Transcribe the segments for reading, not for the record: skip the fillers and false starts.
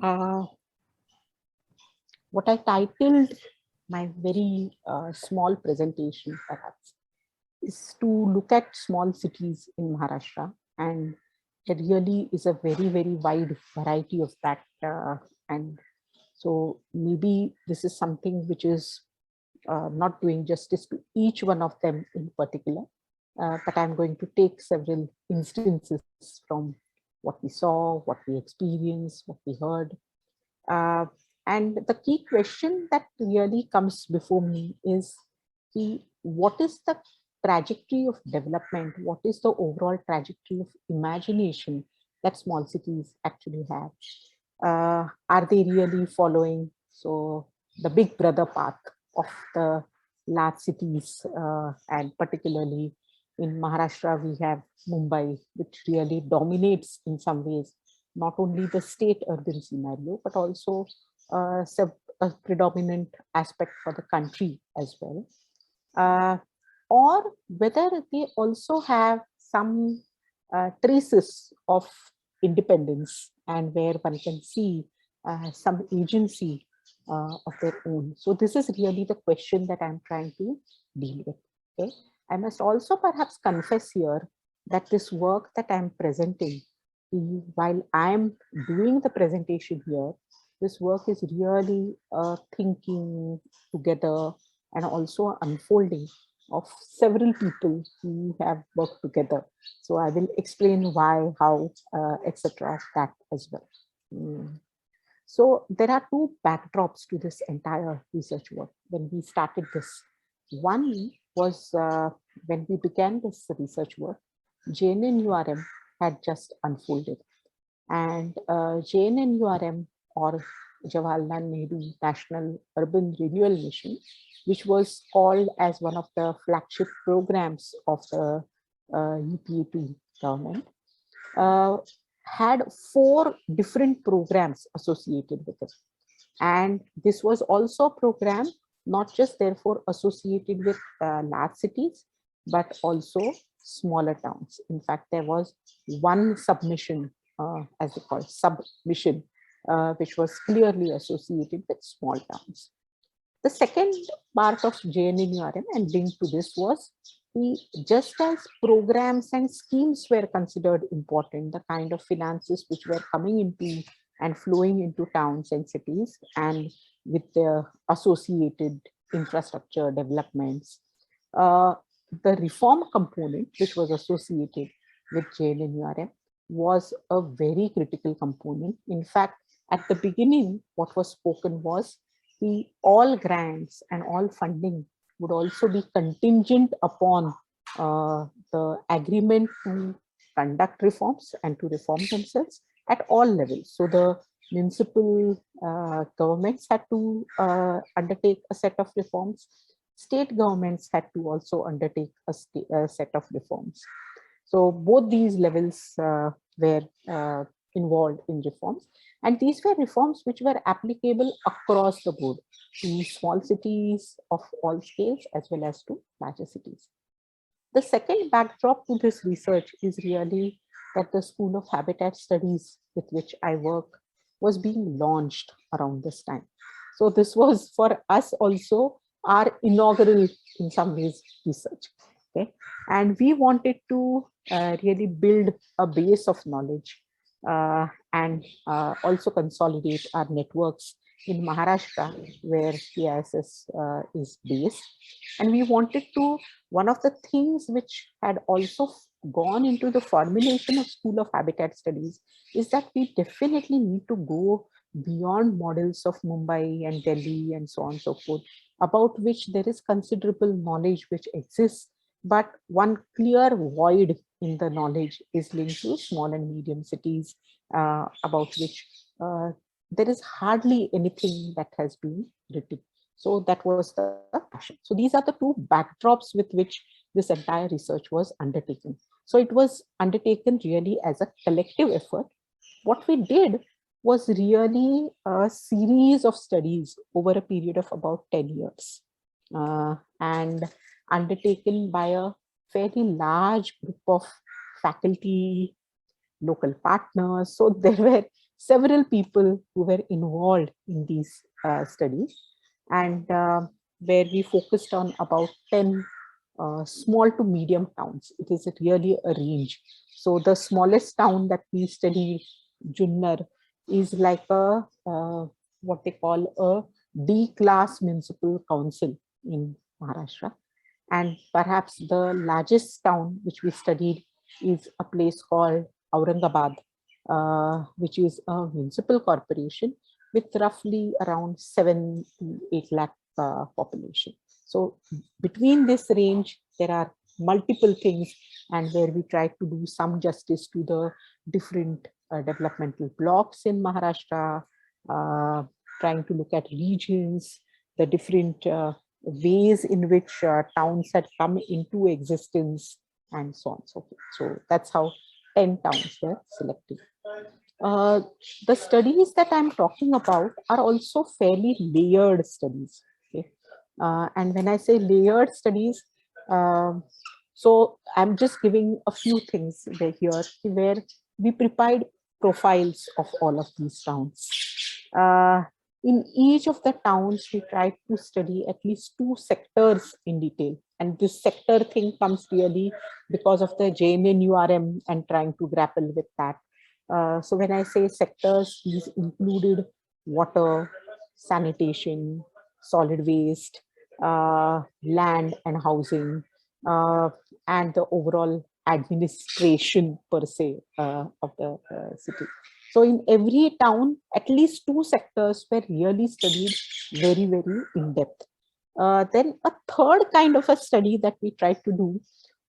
Uh, what I titled my very small presentation, perhaps, is to look at small cities in Maharashtra, and there really is a very, very wide variety of that. And so maybe this is something which is not doing justice to each one of them in particular, but I'm going to take several instances from what we saw, what we experienced, what we heard. Uh, and the key question that really comes before me is what is the trajectory of development? What is the overall trajectory of imagination that small cities actually have? Are they really following the big brother path of the large cities, and particularly in Maharashtra we have Mumbai, which really dominates in some ways not only the state urban scenario but also a predominant aspect for the country as well, uh, or whether they also have some traces of independence and where one can see some agency of their own. So this is really the question that I'm trying to deal with. Okay, I must also perhaps confess here that this work that I'm presenting, while I'm doing the presentation here, this work is really thinking together and also unfolding of several people who have worked together. So I will explain why, how, etc. that as well. Mm. So there are two backdrops to this entire research work when we started this. One was when we began this research work, JNNURM had just unfolded, and JNNURM, or Jawaharlal Nehru National Urban Renewal Mission, which was called as one of the flagship programs of the UPAP government, uh, had four different programs associated with it. And this was also a program not just therefore associated with large cities, but also smaller towns. In fact, there was one submission, as they call it, submission, which was clearly associated with small towns. The second part of JNNURM and linked to this was just as programs and schemes were considered important, the kind of finances which were coming into and flowing into towns and cities and with the associated infrastructure developments, uh, the reform component which was associated with JNNURM was a very critical component. In fact, at the beginning, what was spoken was the all grants and all funding would also be contingent upon the agreement to conduct reforms and to reform themselves at all levels. So the municipal governments had to undertake a set of reforms. State governments had to also undertake a set of reforms. So both these levels were involved in reforms. And these were reforms which were applicable across the board to small cities of all scales as well as to larger cities. The second backdrop to this research is really that the School of Habitat Studies with which I work was being launched around this time. So this was for us also our inaugural, in some ways, research. Okay, and we wanted to really build a base of knowledge and also consolidate our networks in Maharashtra, where PISS is based. And we wanted to, one of the things which had also gone into the formulation of School of Habitat Studies is that we definitely need to go beyond models of Mumbai and Delhi and so on and so forth, about which there is considerable knowledge which exists, but one clear void in the knowledge is linked to small and medium cities, about which there is hardly anything that has been written. So that was the passion. So these are the two backdrops with which this entire research was undertaken. So it was undertaken really as a collective effort. What we did was really a series of studies over a period of about 10 years, and undertaken by a fairly large group of faculty, local partners. So there were several people who were involved in these studies, and where we focused on about 10 small to medium towns. It is really a range. So the smallest town that we studied, Junnar, is like a what they call a D class municipal council in Maharashtra. And perhaps the largest town which we studied is a place called Aurangabad, which is a municipal corporation with roughly around 7 to 8 lakh population. So between this range, there are multiple things, and where we try to do some justice to the different developmental blocks in Maharashtra, uh, trying to look at regions, the different ways in which towns had come into existence, and so on and so forth. So that's how 10 towns were selected. Uh, the studies that I'm talking about are also fairly layered studies. Okay? And when I say layered studies, um, so I'm just giving a few things here where we prepared profiles of all of these towns. Uh, in each of the towns, we tried to study at least two sectors in detail. And this sector thing comes really because of the JNNURM and trying to grapple with that. So when I say sectors, these included water, sanitation, solid waste, land and housing, uh, and the overall administration per se of the city. So in every town, at least two sectors were really studied very, very in depth. Then a third kind of a study that we tried to do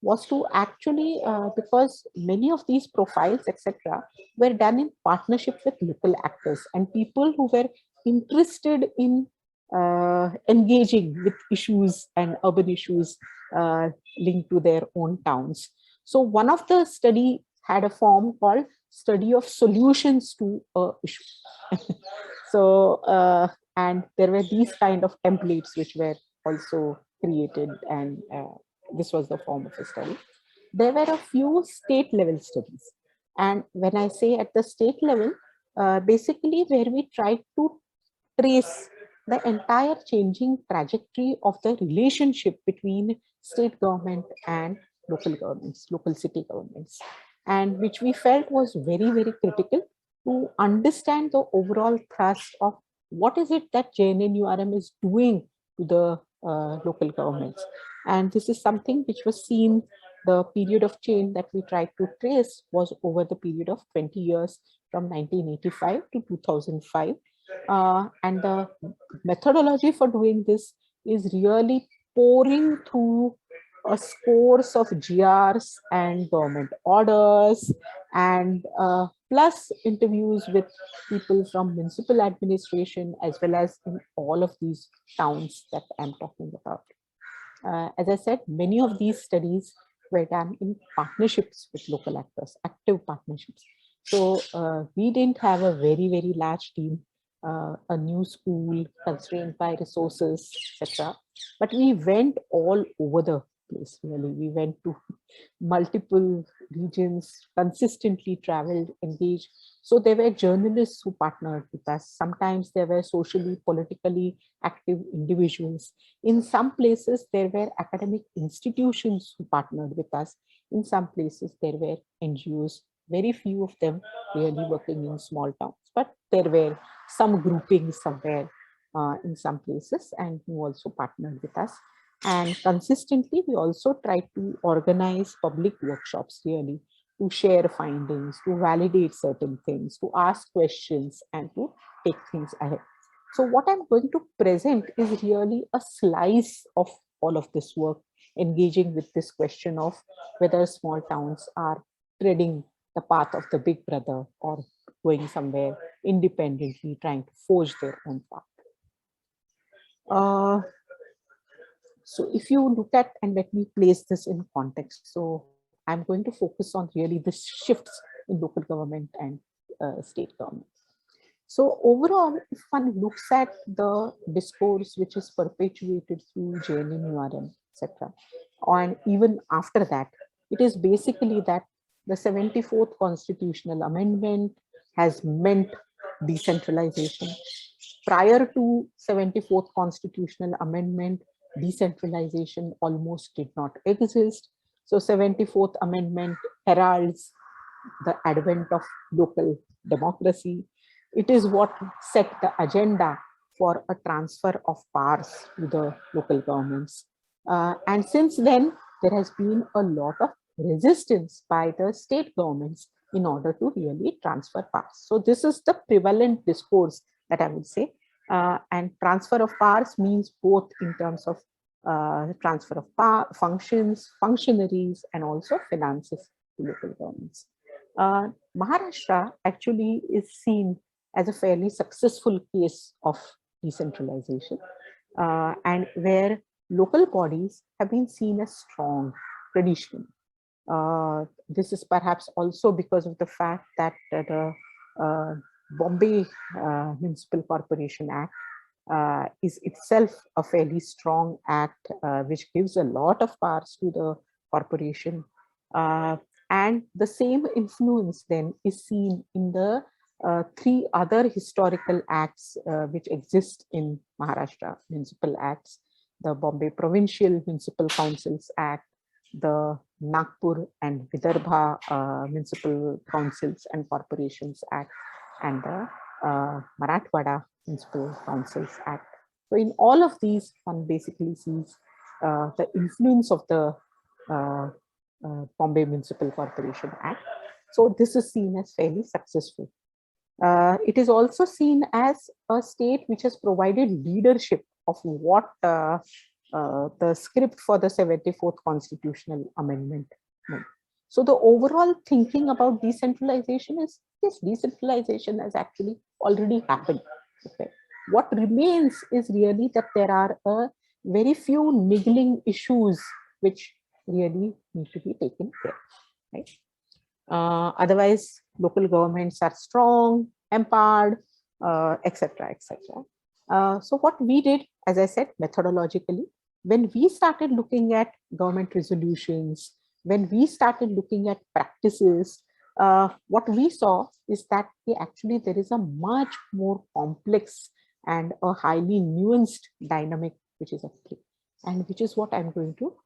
was to actually, because many of these profiles, etc., were done in partnership with local actors and people who were interested in engaging with issues and urban issues linked to their own towns. So one of the study had a form called study of solutions to a issue. So and there were these kind of templates which were also created, and this was the form of a study. There were a few state level studies, and when I say at the state level, basically where we tried to trace the entire changing trajectory of the relationship between state government and local governments, local city governments, and which we felt was very, very critical to understand the overall thrust of what is it that JNNURM is doing to the local governments. And this is something which was seen, the period of change that we tried to trace was over the period of 20 years from 1985 to 2005. And the methodology for doing this is really pouring through a scores of GRs and government orders, and plus interviews with people from municipal administration, as well as in all of these towns that I'm talking about. As I said, many of these studies were done in partnerships with local actors, active partnerships. So we didn't have a very, very large team, a new school constrained by resources, etc. But we went all over the place, really. We went to multiple regions, consistently traveled, engaged. So there were journalists who partnered with us. Sometimes there were socially, politically active individuals. In some places, there were academic institutions who partnered with us. In some places, there were NGOs, very few of them really working in small towns, but there were some groupings somewhere in some places, and who also partnered with us. And consistently, we also try to organize public workshops, really, to share findings, to validate certain things, to ask questions, and to take things ahead. So what I'm going to present is really a slice of all of this work, engaging with this question of whether small towns are treading the path of the big brother or going somewhere independently, trying to forge their own path. So if you look at, and let me place this in context, so I'm going to focus on really the shifts in local government and state government. So overall, if one looks at the discourse which is perpetuated through JNNURM, etc., and even after that, it is basically that the 74th constitutional amendment, has meant decentralization. Prior to 74th constitutional amendment, decentralization almost did not exist. So 74th amendment heralds the advent of local democracy. It is what set the agenda for a transfer of powers to the local governments. And since then, there has been a lot of resistance by the state governments in order to really transfer powers. So this is the prevalent discourse that I would say. And transfer of powers means both in terms of transfer of power, functions, functionaries, and also finances to local governments. Maharashtra actually is seen as a fairly successful case of decentralization, and where local bodies have been seen as strong traditionally. This is perhaps also because of the fact that the Bombay Municipal Corporation Act is itself a fairly strong act, which gives a lot of powers to the corporation. And the same influence then is seen in the three other historical acts which exist in Maharashtra municipal acts: the Bombay Provincial Municipal Councils Act, the Nagpur and Vidarbha Municipal Councils and Corporations Act, and the Marathwada Municipal Councils Act. So in all of these, one basically sees the influence of the Bombay Municipal Corporation Act. So this is seen as fairly successful. It is also seen as a state which has provided leadership of what the script for the 74th constitutional amendment meant. So the overall thinking about decentralization is, yes, decentralization has actually already happened. Okay. What remains is really that there are very few niggling issues which really need to be taken care of, right? Otherwise, local governments are strong, empowered, etc., etc. So what we did, as I said, methodologically, when we started looking at government resolutions, when we started looking at practices, what we saw is that actually there is a much more complex and a highly nuanced dynamic which is at play, and which is what I'm going to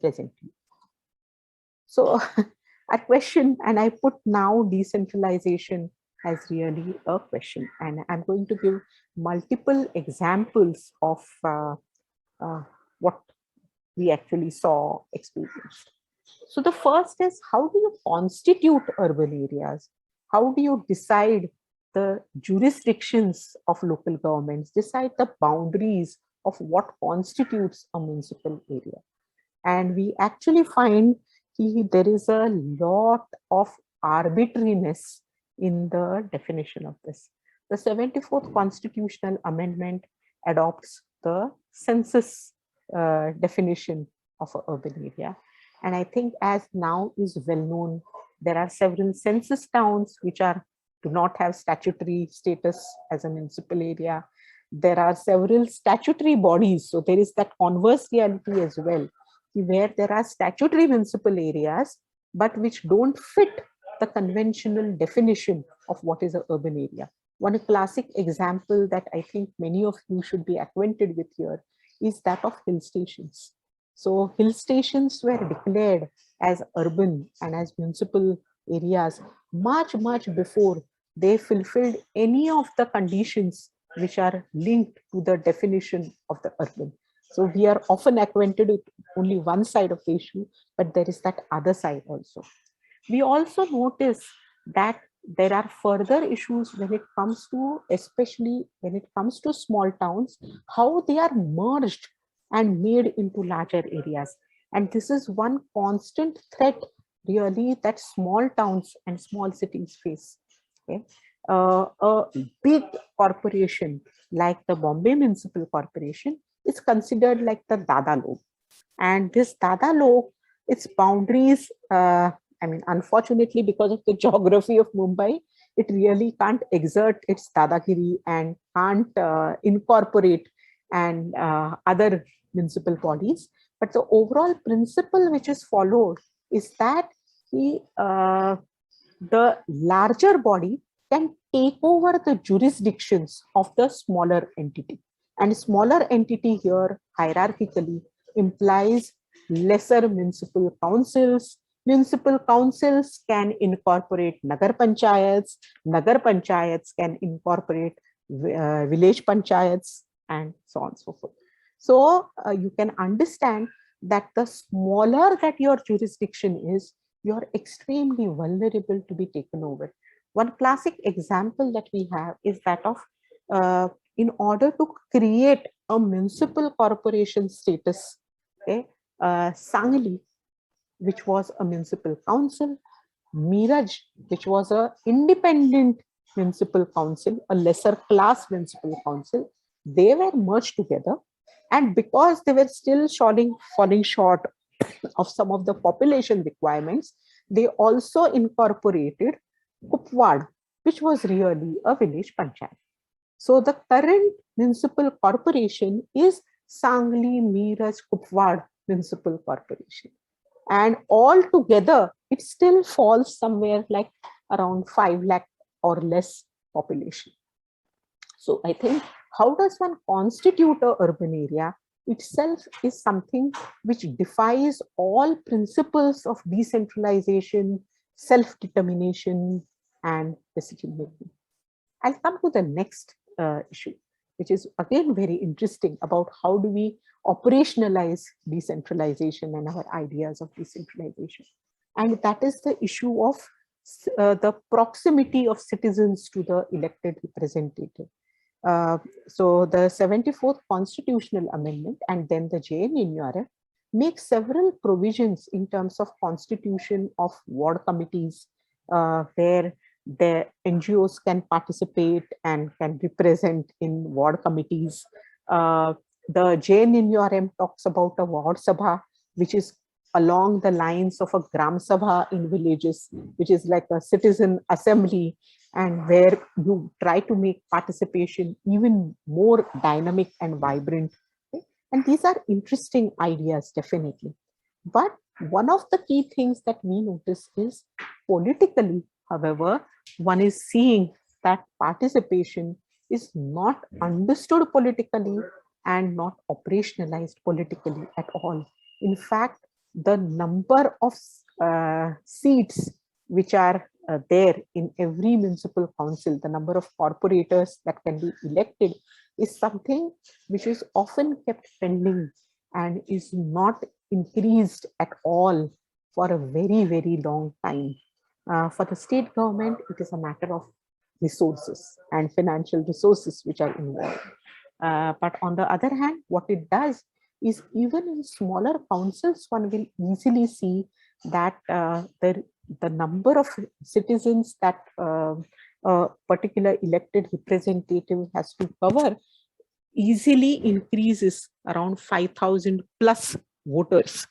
present to you. So a question, and I put now decentralization as really a question, and I'm going to give multiple examples of what we actually saw, experienced. So the first is, how do you constitute urban areas? How do you decide the jurisdictions of local governments, decide the boundaries of what constitutes a municipal area? And we actually find there is a lot of arbitrariness in the definition of this. The 74th constitutional amendment adopts the census definition of an urban area. And I think, as now is well known, there are several census towns which do not have statutory status as a municipal area. There are several statutory bodies. So there is that converse reality as well, where there are statutory municipal areas, but which don't fit the conventional definition of what is an urban area. One classic example that I think many of you should be acquainted with here is that of hill stations. So hill stations were declared as urban and as municipal areas much, much before they fulfilled any of the conditions which are linked to the definition of the urban. So we are often acquainted with only one side of the issue, but there is that other side also. We also notice that there are further issues when it comes to, especially when it comes to small towns, how they are merged and made into larger areas. And this is one constant threat really that small towns and small cities face. Okay? A big corporation like the Bombay Municipal Corporation is considered like the Dada Log. And this Dada Log, its boundaries, I mean, unfortunately, because of the geography of Mumbai, it really can't exert its Dadagiri and can't incorporate and other municipal bodies. But the overall principle which is followed is that the larger body can take over the jurisdictions of the smaller entity. And smaller entity here hierarchically implies lesser municipal councils. Municipal councils can incorporate nagar panchayats can incorporate village panchayats, and so on and so forth. So you can understand that the smaller that your jurisdiction is, you're extremely vulnerable to be taken over. One classic example that we have is that of in order to create a municipal corporation status, okay, Sangli, which was a municipal council, Miraj, which was an independent municipal council, a lesser class municipal council, they were merged together. And because they were still falling short of some of the population requirements, they also incorporated Kupwad, which was really a village panchayat. So the current municipal corporation is Sangli Miraj Kupwad Municipal Corporation. And all together, it still falls somewhere like around 5 lakh or less population. So I think, how does one constitute an urban area itself is something which defies all principles of decentralization, self-determination, and decision making. I'll come to the next issue, which is again very interesting, about how do we operationalize decentralization and our ideas of decentralization. And that is the issue of the proximity of citizens to the elected representative. So the 74th Constitutional Amendment and then the JNNURF make several provisions in terms of constitution of ward committees, where the NGOs can participate and can represent in ward committees. The JNNURM talks about a ward sabha, which is along the lines of a gram sabha in villages, which is like a citizen assembly, and where you try to make participation even more dynamic and vibrant. Okay? And these are interesting ideas, definitely. But one of the key things that we notice is, politically, however, one is seeing that participation is not understood politically and not operationalized politically at all. In fact, the number of seats which are there in every municipal council, the number of corporators that can be elected, is something which is often kept pending and is not increased at all for a very, very long time. For the state government, it is a matter of resources and financial resources which are involved. But on the other hand, what it does is, even in smaller councils, one will easily see that the number of citizens that a particular elected representative has to cover easily increases around 5,000 plus voters.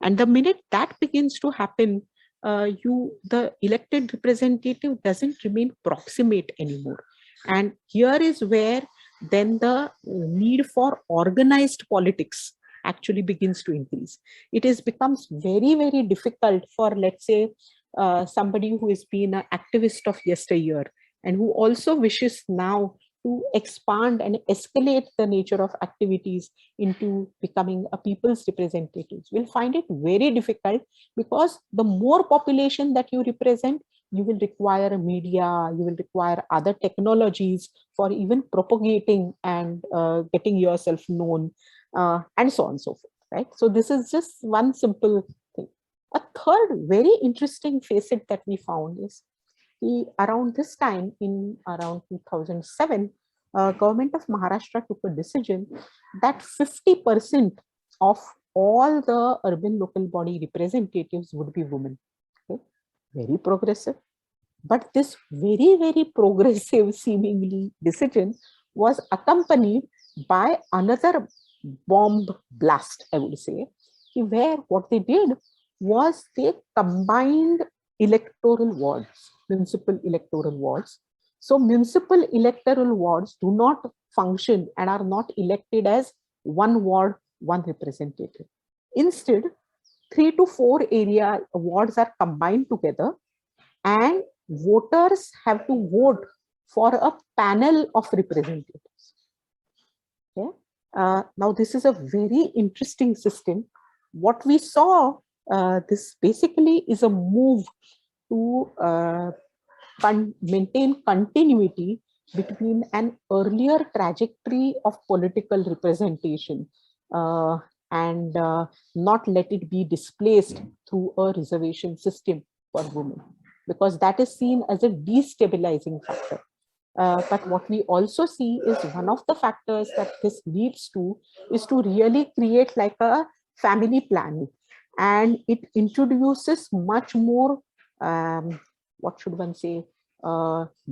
And the minute that begins to happen, the elected representative doesn't remain proximate anymore. And here is where then the need for organized politics actually begins to increase. It becomes very, very difficult for, let's say, somebody who has been an activist of yesteryear and who also wishes now to expand and escalate the nature of activities into becoming a people's representatives, will find it very difficult, because the more population that you represent, you will require media, you will require other technologies for even propagating and getting yourself known, and so on and so forth, right? So this is just one simple thing. A third very interesting facet that we found is, around this time, in around 2007, government of Maharashtra took a decision that 50% of all the urban local body representatives would be women. Okay? Very progressive. But this very, very progressive seemingly decision was accompanied by another bomb blast, I would say, where what they did was they combined electoral wards, municipal electoral wards. So municipal electoral wards do not function and are not elected as one ward, one representative. Instead, 3 to 4 area wards are combined together, and voters have to vote for a panel of representatives. Okay? Now, this is a very interesting system. What we saw, this basically is a move to maintain continuity between an earlier trajectory of political representation uh, and not let it be displaced through a reservation system for women, because that is seen as a destabilizing factor. But what we also see is one of the factors that this leads to is to really create like a family planning, and it introduces much more, what should one say,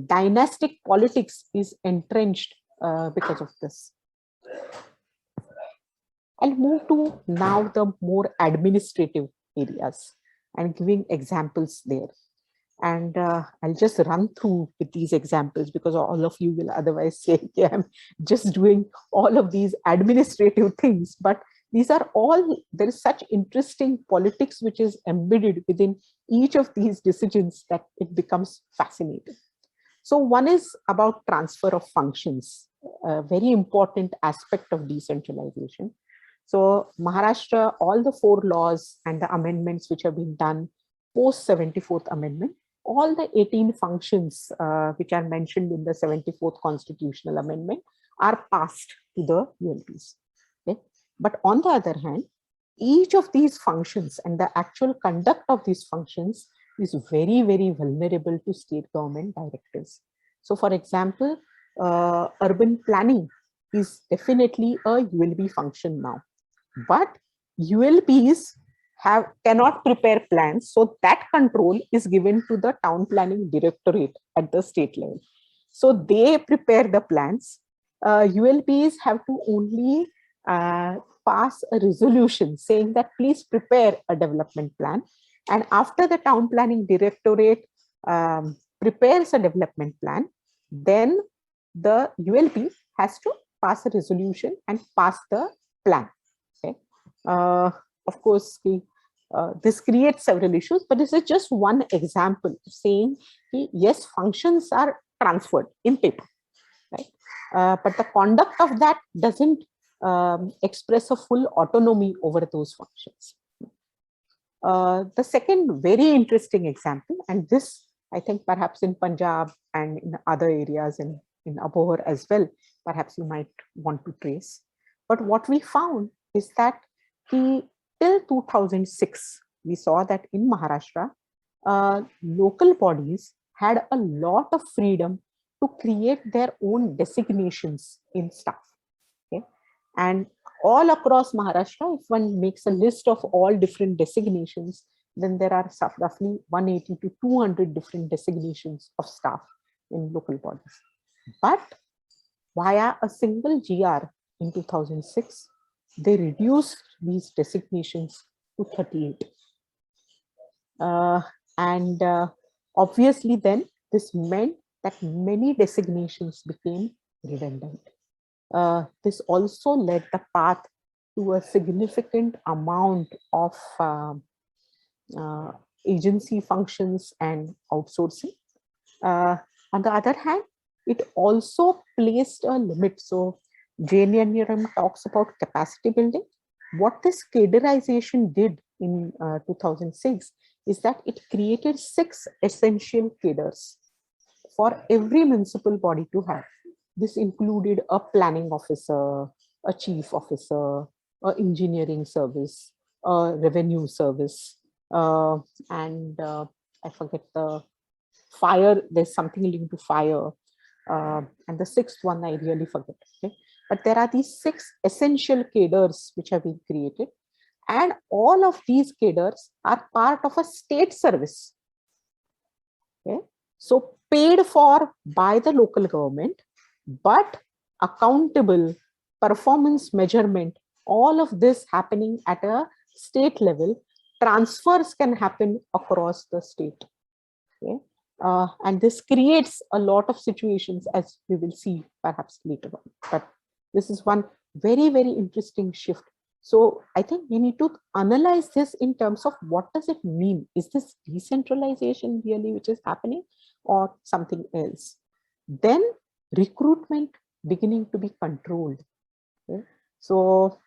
dynastic politics is entrenched because of this. I'll move to now the more administrative areas and giving examples there. And I'll just run through with these examples because all of you will otherwise say, yeah, I'm just doing all of these administrative things. But these are all, there is such interesting politics which is embedded within each of these decisions that it becomes fascinating. So one is about transfer of functions, a very important aspect of decentralization. So Maharashtra, all the 4 laws and the amendments which have been done post 74th Amendment, all the 18 functions which are mentioned in the 74th Constitutional Amendment are passed to the ULPs. Okay? But on the other hand, each of these functions and the actual conduct of these functions is very, very vulnerable to state government directives. So for example, urban planning is definitely a ULB function now, but ULPs cannot prepare plans, so that control is given to the town planning directorate at the state level. So they prepare the plans. ULPs have to only pass a resolution saying that please prepare a development plan, and after the town planning directorate prepares a development plan, then the ULP has to pass a resolution and pass the plan. Okay. Of course, this creates several issues, but this is just one example saying yes, functions are transferred in paper, right? But the conduct of that doesn't express a full autonomy over those functions. The second very interesting example, and this I think perhaps in Punjab and in other areas in Abohar as well, perhaps you might want to trace. But what we found is that till 2006, we saw that in Maharashtra, local bodies had a lot of freedom to create their own designations in staff. Okay? And all across Maharashtra, if one makes a list of all different designations, then there are roughly 180 to 200 different designations of staff in local bodies. But via a single GR in 2006, they reduced these designations to 38. And obviously then this meant that many designations became redundant. This also led the path to a significant amount of agency functions and outsourcing. On the other hand, it also placed a limit. So JNNRM talks about capacity building. What this caderization did in 2006 is that it created 6 essential cadres for every municipal body to have. This included a planning officer, a chief officer, an engineering service, a revenue service, and I forget the fire. There's something linked to fire. And the 6th one I really forget. Okay? But there are these 6 essential cadres which have been created, and all of these cadres are part of a state service. Okay? So paid for by the local government, but accountable, performance measurement, all of this happening at a state level. Transfers can happen across the state. Okay? And this creates a lot of situations, as we will see perhaps later on. But this is one very, very interesting shift. So I think we need to analyze this in terms of what does it mean? Is this decentralization really which is happening? or something else. Then recruitment beginning to be controlled. Okay? So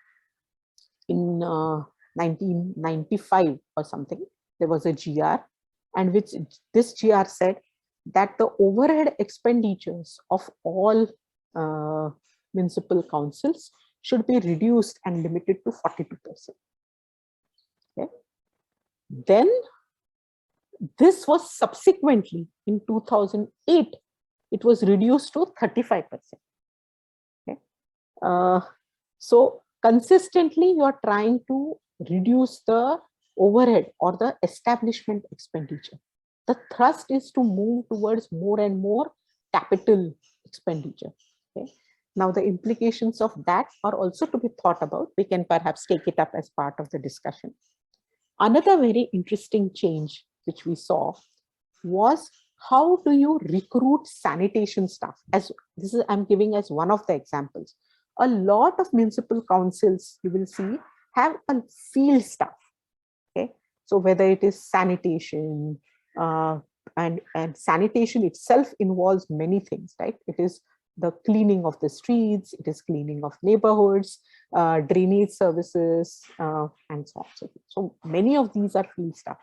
in 1995 or something, there was a GR, and which this GR said that the overhead expenditures of all municipal councils should be reduced and limited to 42%. Okay. Then this was subsequently in 2008, it was reduced to 35%. Okay. So consistently, you are trying to reduce the overhead or the establishment expenditure. The thrust is to move towards more and more capital expenditure. Okay. Now, the implications of that are also to be thought about. We can perhaps take it up as part of the discussion. Another very interesting change which we saw was how do you recruit sanitation staff? As this is, I'm giving as one of the examples. A lot of municipal councils, you will see, have a field staff. Okay, so whether it is sanitation, and sanitation itself involves many things, right? It is the cleaning of the streets, it is cleaning of neighborhoods, drainage services, and so on. So many of these are field staff.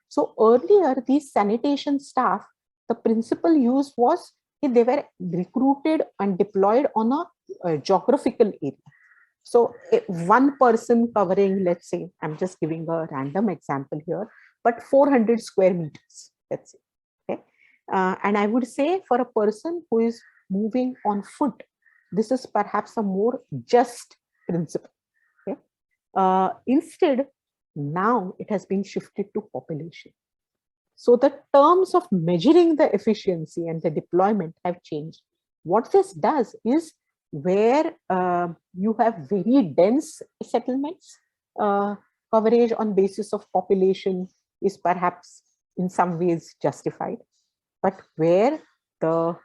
So earlier, these sanitation staff, the principal use was they were recruited and deployed on a geographical area. So one person covering, let's say, I'm just giving a random example here, but 400 square meters, let's say. Okay. And I would say for a person who is moving on foot, this is perhaps a more just principle. Okay. Instead, now it has been shifted to population. So the terms of measuring the efficiency and the deployment have changed. What this does is where you have very dense settlements, coverage on basis of population is perhaps in some ways justified. But where the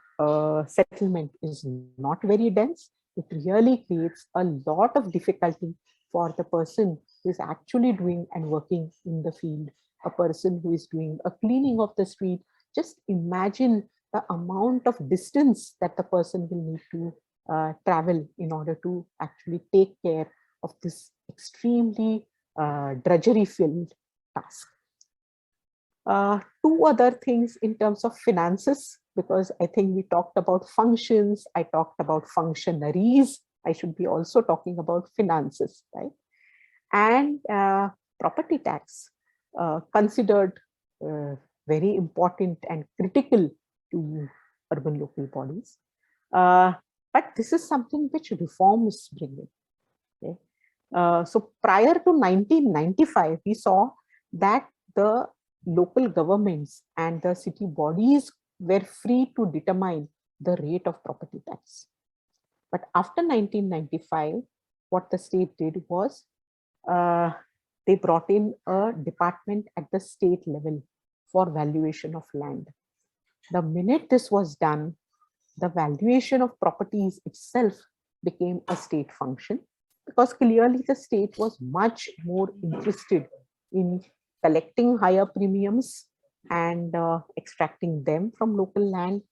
settlement is not very dense, it really creates a lot of difficulty for the person who is actually doing and working in the field, a person who is doing a cleaning of the street. Just imagine the amount of distance that the person will need to travel in order to actually take care of this extremely drudgery-filled task. Two other things in terms of finances, because I think we talked about functions, I talked about functionaries, I should be also talking about finances, right? And property tax, considered very important and critical to urban local bodies. But this is something which reforms bring in. Okay? So prior to 1995, we saw that the local governments and the city bodies were free to determine the rate of property tax. But after 1995, what the state did was they brought in a department at the state level for valuation of land. The minute this was done, the valuation of properties itself became a state function, because clearly the state was much more interested in collecting higher premiums and extracting them from local land,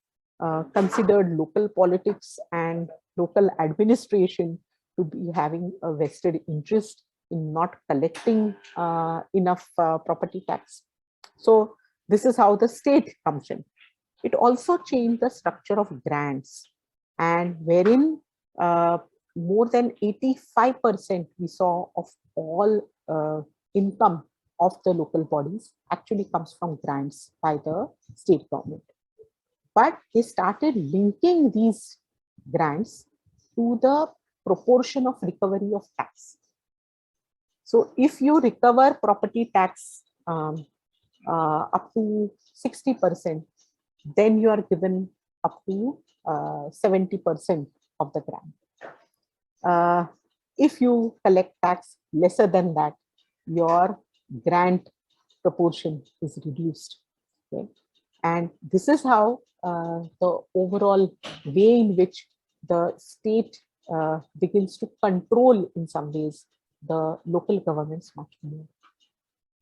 considered local politics and local administration to be having a vested interest in not collecting enough property tax. So this is how the state comes in. It also changed the structure of grants, and wherein more than 85% we saw of all income of the local bodies actually comes from grants by the state government. But they started linking these grants to the proportion of recovery of tax. So if you recover property tax up to 60%, then you are given up to 70% of the grant. If you collect tax lesser than that, your grant proportion is reduced. Okay? And this is how the overall way in which the state begins to control in some ways the local governments much more.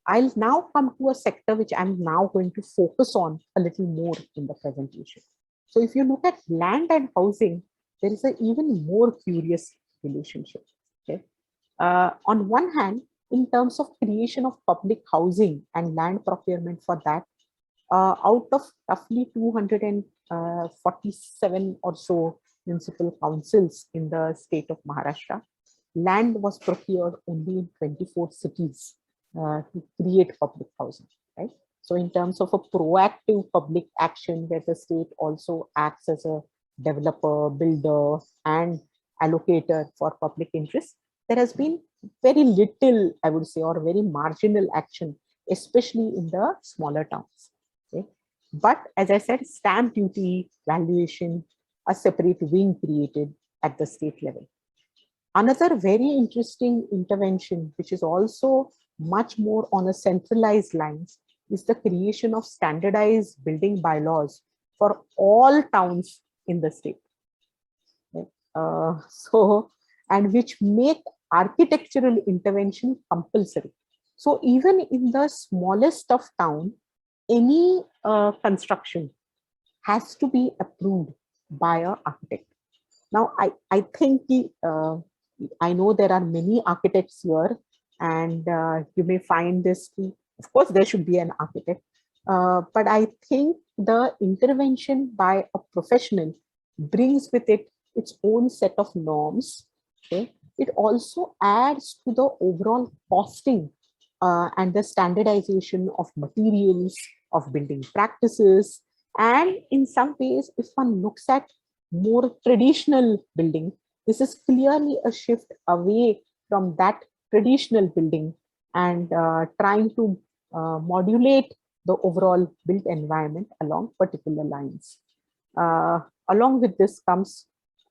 I'll now come to a sector which I'm now going to focus on a little more in the presentation. So if you look at land and housing, there is an even more curious relationship. Okay? On one hand, in terms of creation of public housing and land procurement for that, out of roughly 247 or so municipal councils in the state of Maharashtra, land was procured only in 24 cities to create public housing, right? So in terms of a proactive public action where the state also acts as a developer, builder, and allocator for public interest, there has been very little, I would say, or very marginal action, especially in the smaller towns. Okay? But as I said, stamp duty, valuation, a separate wing created at the state level. Another very interesting intervention, which is also much more on a centralized lines, is the creation of standardized building bylaws for all towns in the state. And which make architectural intervention compulsory. So even in the smallest of town, any construction has to be approved by an architect. Now, I think I know there are many architects here, and you may find this, of course, there should be an architect, but I think the intervention by a professional brings with it its own set of norms. Okay? It also adds to the overall costing and the standardization of materials, of building practices, and in some ways, if one looks at more traditional building, this is clearly a shift away from that traditional building and trying to modulate the overall built environment along particular lines. Along with this comes,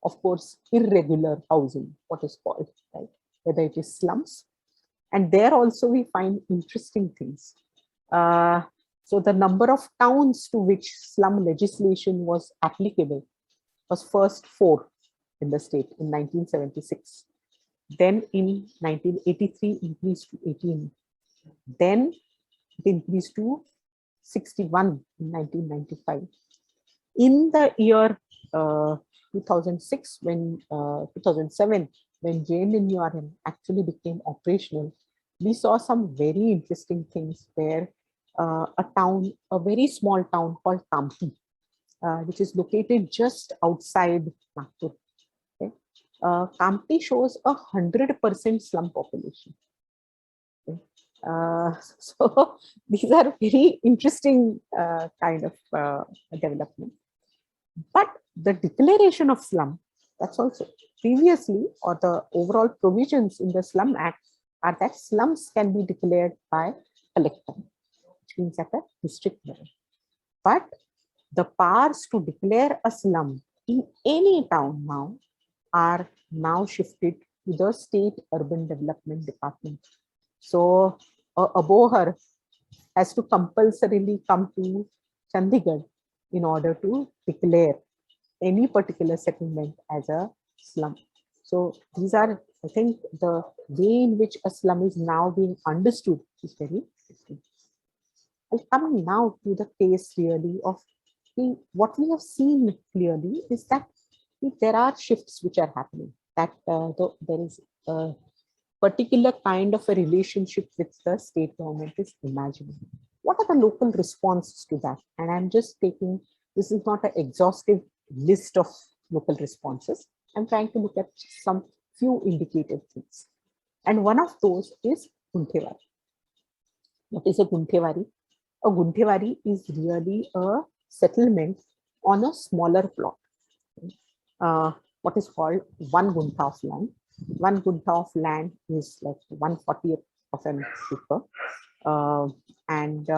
of course, irregular housing, what is called, right? Whether it is slums. And there also we find interesting things. So the number of towns to which slum legislation was applicable was first 4 in the state in 1976. Then in 1983, increased to 18. Then it increased to 61 in 1995. In the year 2006, 2007, when JNNURM actually became operational, we saw some very interesting things where a very small town called Kampi, which is located just outside Nagpur. Okay? Kampi shows 100% slum population. Okay? So these are very interesting kind of development. But the declaration of slum, that's also previously, or the overall provisions in the Slum Act are that slums can be declared by collector, which means at a district level. But the powers to declare a slum in any town now are now shifted to the State Urban Development Department. So a bohar has to compulsorily come to Chandigarh in order to declare any particular settlement as a slum. So these are, I think, the way in which a slum is now being understood is very interesting. I'll come now to the case really of what we have seen clearly is that there are shifts which are happening, that there is a particular kind of a relationship with the state government is imaginable. What are the local responses to that? And I'm just taking, this is not an exhaustive list of local responses. I'm trying to look at some few indicative things. And one of those is Gunthevari. What is a Gunthevari? A Gunthevari is really a settlement on a smaller plot. What is called 1 guntha of land. 1 guntha of land is like 1/40th of an acre, and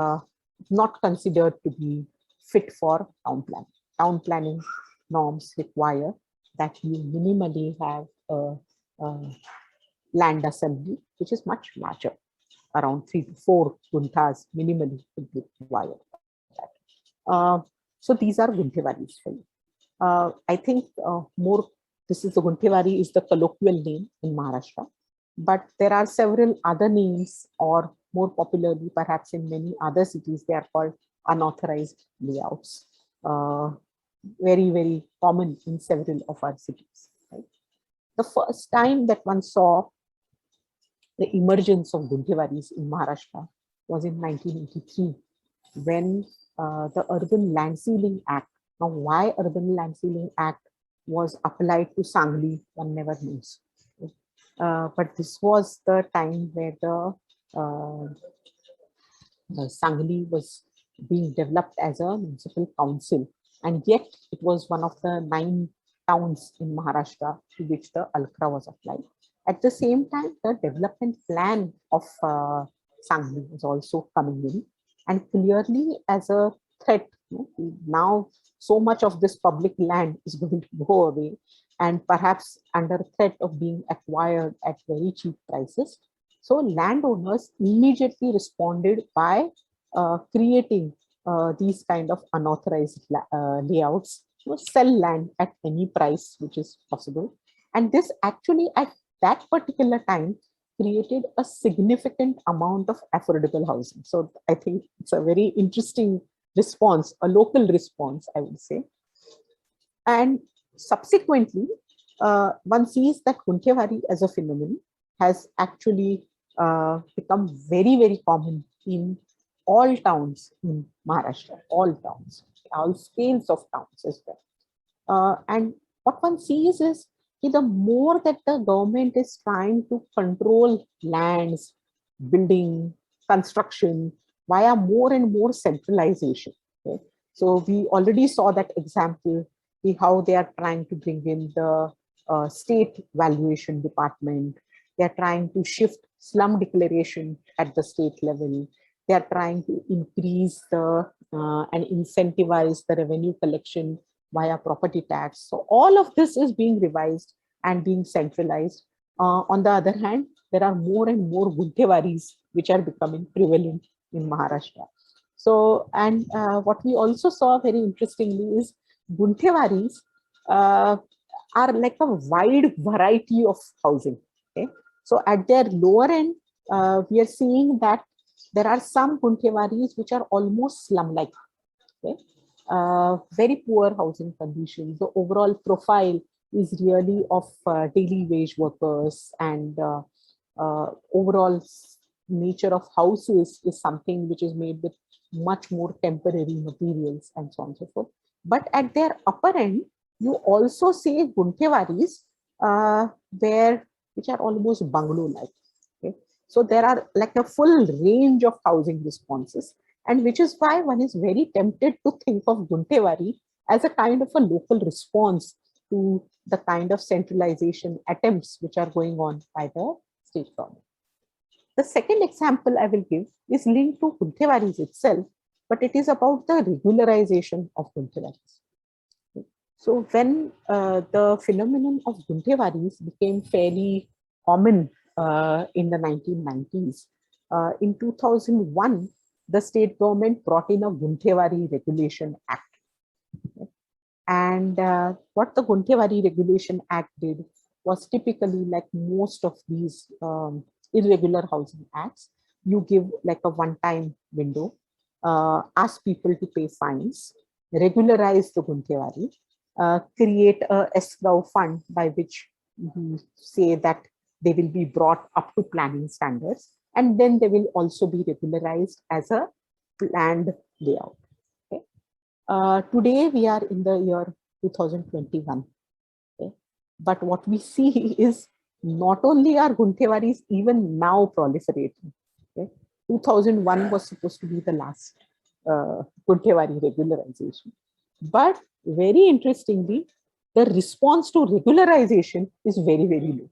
not considered to be fit for town planning. Town planning norms require that you minimally have a land assembly, which is much larger, around 3 to 4 gunthas minimally would be required. So these are Gunthevaris for you. I think this is the Gunthevari is the colloquial name in Maharashtra, but there are several other names or more popularly, perhaps in many other cities, they are called unauthorized layouts. Very, very common in several of our cities. Right? The first time that one saw the emergence of Guntewaris in Maharashtra was in 1983, when the Urban Land Sealing Act. Now, why Urban Land Sealing Act was applied to Sangli, one never knows. But this was the time where the Sangli was being developed as a municipal council, and yet it was one of the 9 towns in Maharashtra to which the Alcra was applied. At the same time, the development plan of Sangli was also coming in, and clearly as a threat. Now, so much of this public land is going to go away, and perhaps under threat of being acquired at very cheap prices. So landowners immediately responded by creating these kind of unauthorized layouts to sell land at any price which is possible. And this actually at that particular time created a significant amount of affordable housing. So I think it's a very interesting response, a local response, I would say. And subsequently, one sees that Guntevari as a phenomenon has actually become very, very common in all towns in Maharashtra, all scales of towns as well. And what one sees is the more that the government is trying to control lands, building, construction via more and more centralization. Okay? So we already saw that example, how they are trying to bring in the state valuation department. They are trying to shift slum declaration at the state level. They are trying to increase the and incentivize the revenue collection via property tax. So all of this is being revised and being centralized. On the other hand, there are more and more Guntewaris which are becoming prevalent in Maharashtra. So, and what we also saw very interestingly is Guntewaris are like a wide variety of housing. Okay? So at their lower end, we are seeing that there are some Guntewaris which are almost slum-like. Okay? Very poor housing conditions. The overall profile is really of daily wage workers, and overall nature of houses is something which is made with much more temporary materials and so on and so forth. But at their upper end, you also see Guntewaris which are almost bungalow-like. Okay? So there are like a full range of housing responses, and which is why one is very tempted to think of Guntevari as a kind of a local response to the kind of centralization attempts which are going on by the state government. The second example I will give is linked to Guntewaris itself, but it is about the regularization of Guntewaris. So when the phenomenon of Guntewaris became fairly common in the 1990s, in 2001, the state government brought in a Guntevari Regulation Act. And what the Guntevari Regulation Act did was typically like most of these irregular housing acts, you give like a one-time window, ask people to pay fines, regularize the Guntevari, create a escrow fund by which you say that they will be brought up to planning standards, and then they will also be regularized as a planned layout. Okay? Today we are in the year 2021. Okay? But what we see is not only are Guntewaris even now proliferating. Okay? 2001 was supposed to be the last Guntevari regularization. But very interestingly, the response to regularization is very, very low.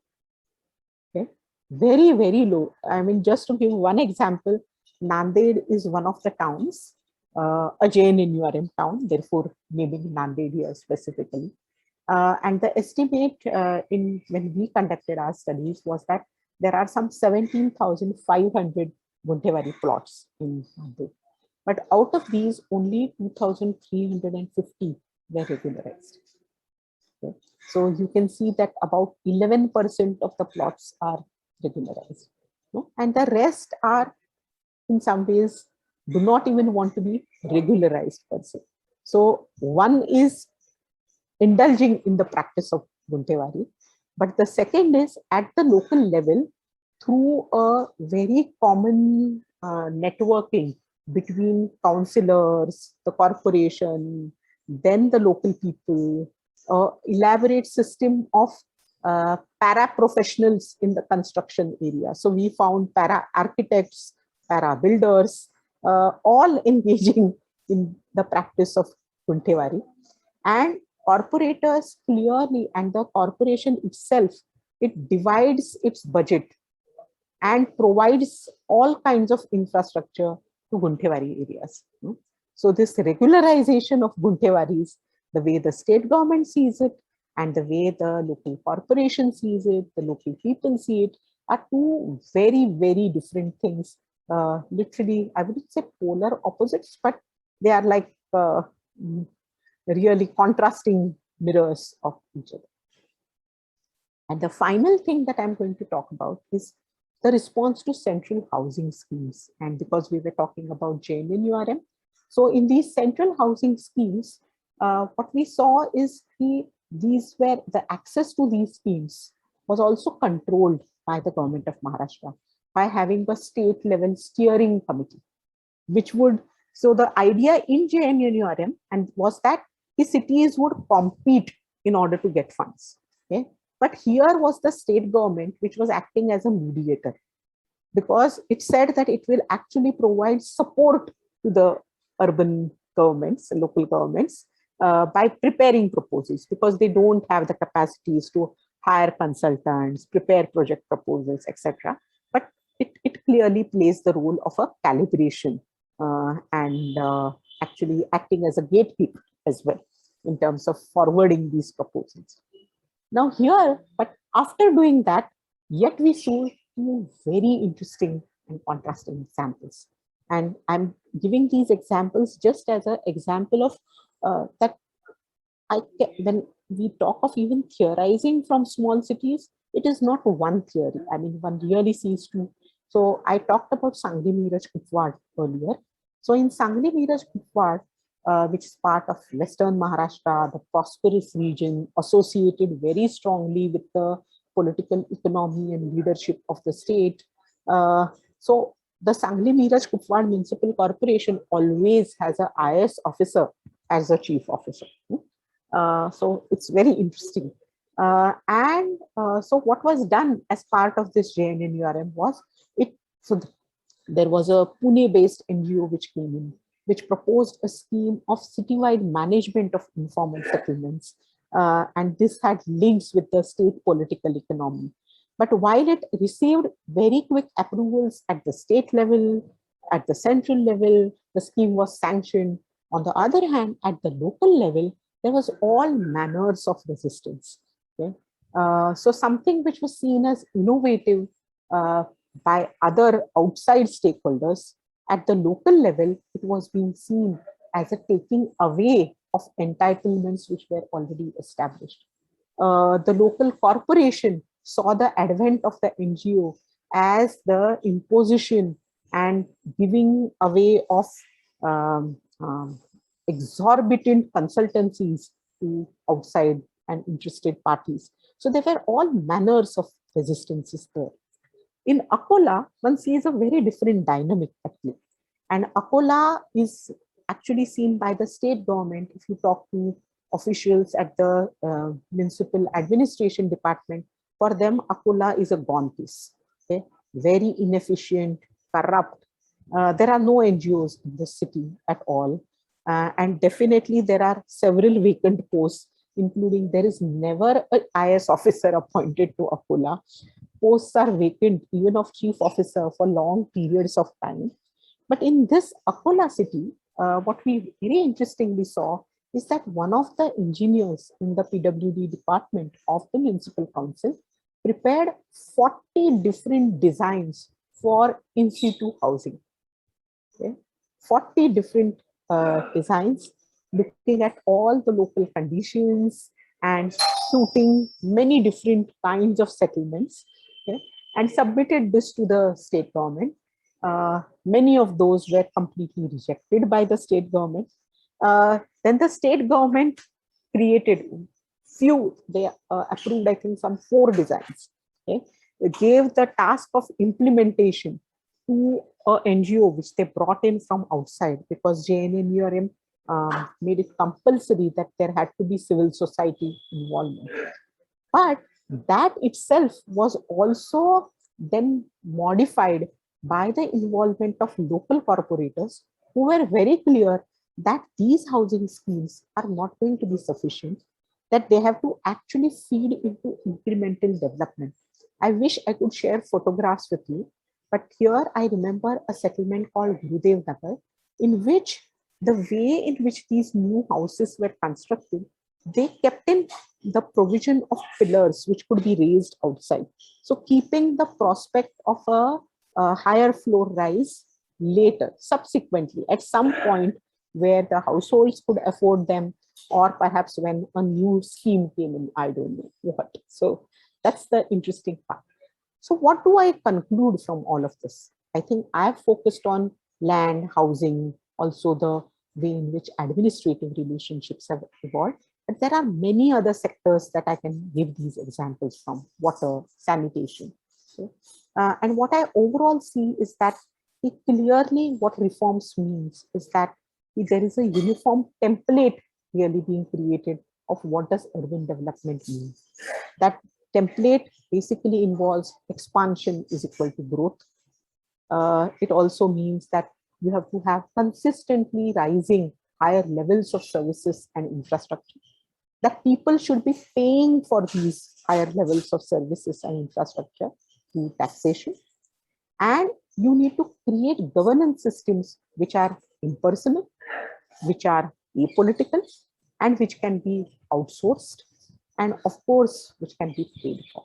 Okay? Very, very low. I mean, just to give one example, Nanded is one of the towns, a JNNURM town, therefore naming Nanded here specifically. And the estimate when we conducted our studies was that there are some 17,500 Guntevari plots in Nanded. But out of these, only 2,350 were regularized. Okay. So you can see that about 11% of the plots are regularized. No? And the rest are in some ways do not even want to be regularized per se. So one is indulging in the practice of Guntevari, but the second is at the local level through a very common networking between councillors, the corporation, then the local people, elaborate system of para-professionals in the construction area. So we found para-architects, para-builders, all engaging in the practice of Guntevari. And corporators clearly, and the corporation itself, it divides its budget and provides all kinds of infrastructure to Guntevari areas. So this regularization of Guntevaris, the way the state government sees it and the way the local corporation sees it, the local people see it, are two very, very different things. Literally, I wouldn't say polar opposites, but they are like really contrasting mirrors of each other. And the final thing that I'm going to talk about is the response to central housing schemes. And because we were talking about JNNURM, so in these central housing schemes, what we saw is these were the access to these schemes was also controlled by the government of Maharashtra by having a state level steering committee, which would, so the idea in JNNURM and was that the cities would compete in order to get funds. Okay? But here was the state government which was acting as a mediator, because it said that it will actually provide support to the urban governments, local governments, by preparing proposals, because they don't have the capacities to hire consultants, prepare project proposals, etc. But it clearly plays the role of a calibration and actually acting as a gatekeeper as well in terms of forwarding these proposals. Now here, but after doing that, yet we saw two very interesting and contrasting examples. And I'm giving these examples just as an example of that when we talk of even theorizing from small cities, it is not one theory. I mean, one really sees to. So I talked about Sangli Miraj Kupwad earlier. So in Sangli Miraj Kupwad, which is part of Western Maharashtra, the prosperous region associated very strongly with the political economy and leadership of the state. So the Sangli Miraj Kupwad Municipal Corporation always has an IS officer as a chief officer. So it's very interesting. So what was done as part of this JNNURM was there was a Pune-based NGO which came in, which proposed a scheme of citywide management of informal settlements. And this had links with the state political economy. But while it received very quick approvals at the state level, at the central level, the scheme was sanctioned. On the other hand, at the local level, there was all manners of resistance. Okay? So something which was seen as innovative by other outside stakeholders, at the local level, it was being seen as a taking away of entitlements which were already established. The local corporation saw the advent of the NGO as the imposition and giving away of exorbitant consultancies to outside and interested parties. So there were all manners of resistances there. In Akola, one sees a very different dynamic actually. And Akola is actually seen by the state government. If you talk to officials at the municipal administration department, for them, Akola is a gone piece. Okay? Very inefficient, corrupt. There are no NGOs in the city at all. And definitely there are several vacant posts, including there is never an IS officer appointed to Akola. Posts are vacant, even of chief officer, for long periods of time. But in this Akola city, what we very interestingly saw is that one of the engineers in the PWD department of the municipal council prepared 40 different designs for in situ housing. Okay? 40 different designs, looking at all the local conditions and suiting many different kinds of settlements, okay? And submitted this to the state government. Many of those were completely rejected by the state government. Then the state government created few, they approved, I think, some 4 designs. Okay? They gave the task of implementation to a NGO, which they brought in from outside, because JNNURM made it compulsory that there had to be civil society involvement. But that itself was also then modified by the involvement of local corporators, who were very clear that these housing schemes are not going to be sufficient, that they have to actually feed into incremental development. I wish I could share photographs with you, but here I remember a settlement called Gurudev Nagar, in which the way in which these new houses were constructed, they kept in the provision of pillars which could be raised outside. So keeping the prospect of a higher floor rise later, subsequently, at some point where the households could afford them, or perhaps when a new scheme came in, I don't know what. So that's the interesting part. So what do I conclude from all of this? I think I've focused on land, housing, also the way in which administrative relationships have evolved. But there are many other sectors that I can give these examples from: water, sanitation. Okay? And what I overall see is that clearly what reforms means is that there is a uniform template really being created of what does urban development mean. That template basically involves expansion is equal to growth. It also means that you have to have consistently rising higher levels of services and infrastructure, that people should be paying for these higher levels of services and infrastructure through taxation. And you need to create governance systems which are impersonal, which are apolitical, and which can be outsourced, and of course, which can be paid for.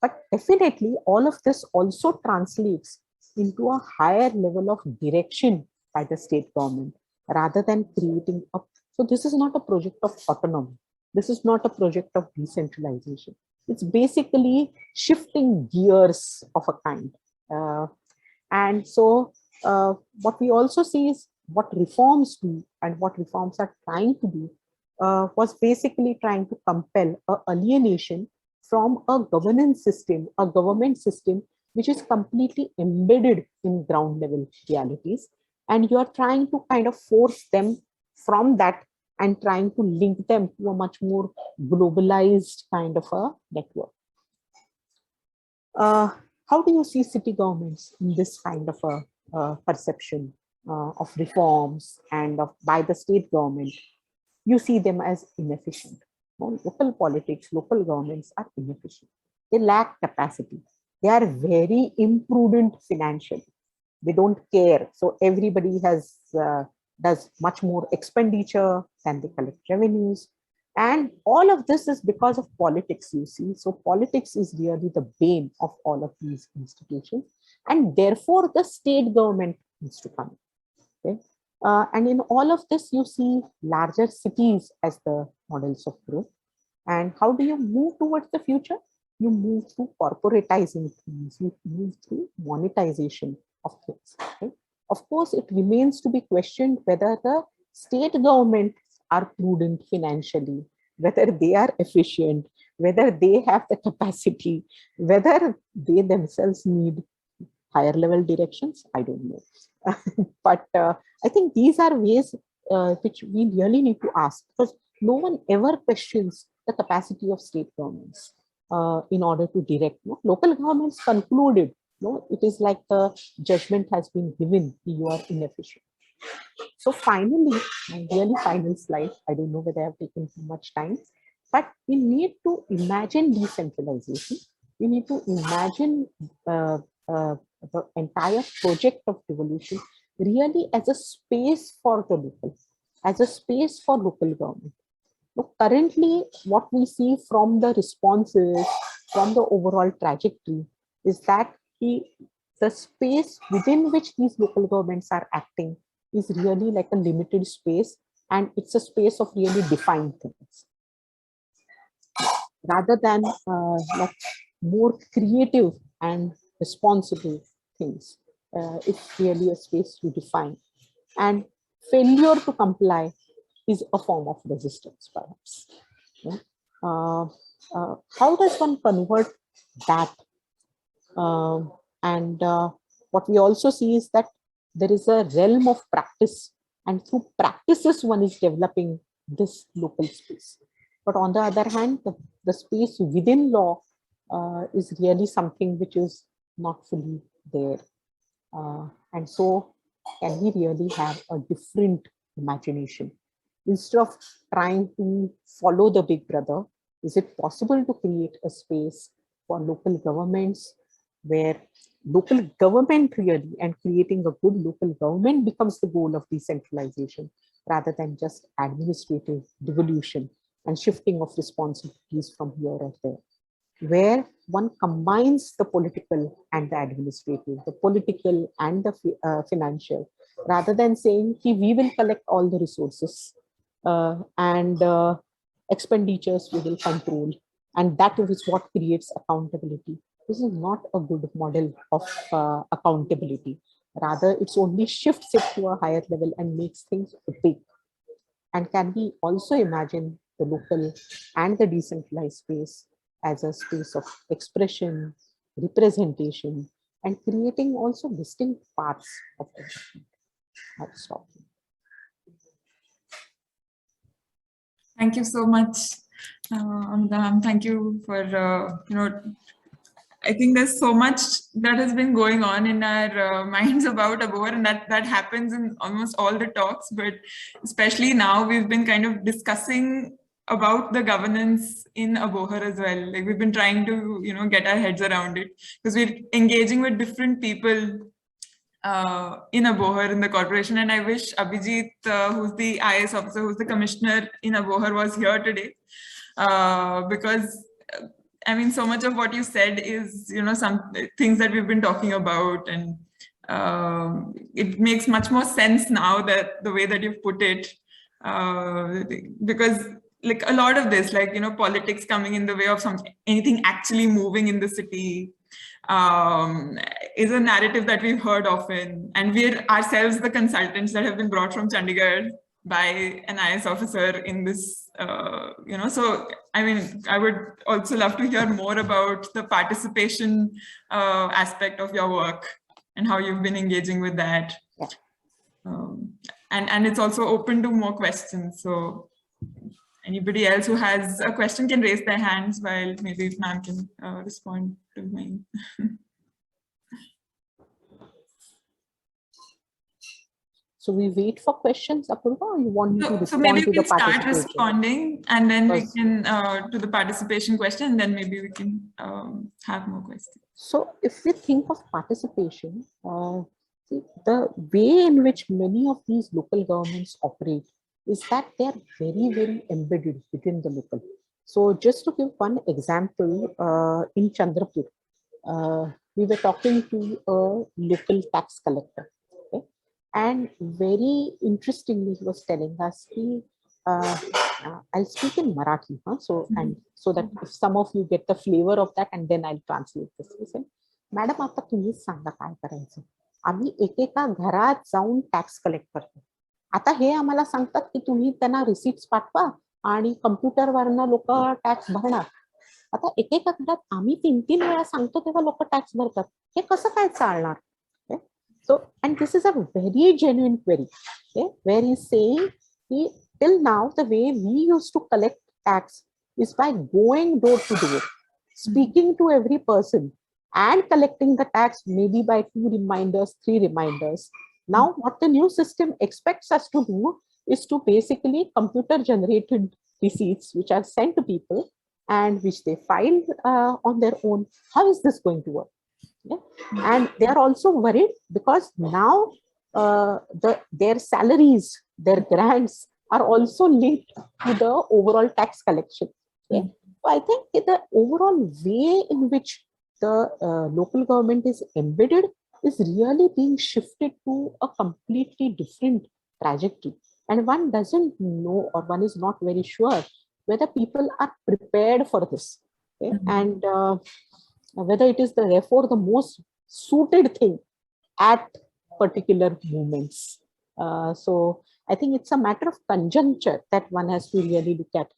But definitely, all of this also translates into a higher level of direction by the state government, rather than creating a. So this is not a project of autonomy. This is not a project of decentralization. It's basically shifting gears of a kind. And so what we also see is what reforms do, and what reforms are trying to do was basically trying to compel a alienation from a governance system, a government system, which is completely embedded in ground level realities. And you are trying to kind of force them from that and trying to link them to a much more globalized kind of a network. How do you see city governments in this kind of a perception of reforms and of by the state government? You see them as inefficient. Local politics, local governments are inefficient. They lack capacity. They are very imprudent financially. They don't care. So everybody has does much more expenditure than they collect revenues. And all of this is because of politics, you see. So politics is really the bane of all of these institutions. And therefore, the state government needs to come. Okay? And in all of this, you see larger cities as the models of growth. And how do you move towards the future? You move through corporatizing things, you move through monetization of things. Okay? Of course, it remains to be questioned whether the state governments are prudent financially, whether they are efficient, whether they have the capacity, whether they themselves need higher level directions. I don't know. But I think these are ways which we really need to ask, because no one ever questions the capacity of state governments in order to direct. No? Local governments concluded, no, it is like the judgment has been given, you are inefficient. So finally, my really final slide, I don't know whether I have taken too much time, but we need to imagine decentralization. We need to imagine the entire project of devolution really as a space for the local, as a space for local government. So currently, what we see from the responses, from the overall trajectory, is that the space within which these local governments are acting is really like a limited space, and it's a space of really defined things, rather than like more creative and responsible things. It's really a space you define. And failure to comply is a form of resistance, perhaps. Yeah. How does one convert that? And what we also see is that there is a realm of practice, and through practices, one is developing this local space. But on the other hand, the space within law is really something which is not fully there. And so, can we really have a different imagination? Instead of trying to follow the big brother, is it possible to create a space for local governments where local government really and creating a good local government becomes the goal of decentralization rather than just administrative devolution and shifting of responsibilities from here or there, where one combines the political and the administrative, the political and the financial, rather than saying we will collect all the resources and expenditures we will control, and that is what creates accountability. This is not a good model of accountability. Rather, it's only shifts it to a higher level and makes things big. And can we also imagine the local and the decentralized space as a space of expression, representation, and creating also distinct paths of development? I'll stop. Thank you so much, Amita. Thank you for, I think there's so much that has been going on in our minds about Abohar, and that happens in almost all the talks, but especially now we've been kind of discussing about the governance in Abohar as well. Like we've been trying to, get our heads around it because we're engaging with different people in Abohar in the corporation. And I wish Abhijit, who's the IAS officer, who's the commissioner in Abohar, was here today because I mean, so much of what you said is, some things that we've been talking about, and it makes much more sense now that the way that you've put it, because like a lot of this, like, politics coming in the way of anything actually moving in the city is a narrative that we've heard often. And we're ourselves the consultants that have been brought from Chandigarh by an IAS officer in this, so I mean, I would also love to hear more about the participation aspect of your work and how you've been engaging with that. And it's also open to more questions. So anybody else who has a question can raise their hands while maybe ma'am can respond to mine. So we wait for questions, Apurva, or you want me to respond so maybe to we the can start participation? Responding, and then we can to the participation question, and then maybe we can have more questions. So if we think of participation, the way in which many of these local governments operate is that they are very, very embedded within the local. So just to give one example, in Chandrapur, we were talking to a local tax collector. And very interestingly, he was telling us, I'll speak in Marathi, and so that if some of you get the flavor of that, and then I'll translate this. He said, "Madam, आता तुम्हीच सांगा काय करायचं. आम्ही एकेका घरात जाऊन tax collect करतो. आता हे आम्हाला सांगतात की तुम्ही त्यांना रिसिप्ट्स पाठवा आणि कम्प्युटरवरनं लोक टॅक्स भरणार. आता एकेका घरात आम्ही 3-3 वेळा सांगतो तेव्हा लोक टॅक्स भरतात. हे कसं काय चालणार?" So, and this is a very genuine query, where he's saying, till now, the way we used to collect tax is by going door to door, speaking to every person and collecting the tax, maybe by 2 reminders, 3 reminders. Now, what the new system expects us to do is to basically computer generated receipts, which are sent to people and which they file on their own. How is this going to work? And they are also worried because now their salaries, their grants are also linked to the overall tax collection. So I think the overall way in which the local government is embedded is really being shifted to a completely different trajectory. And one doesn't know, or one is not very sure whether people are prepared for this. And whether it is therefore the most suited thing at particular moments. So I think it's a matter of conjuncture that one has to really look at.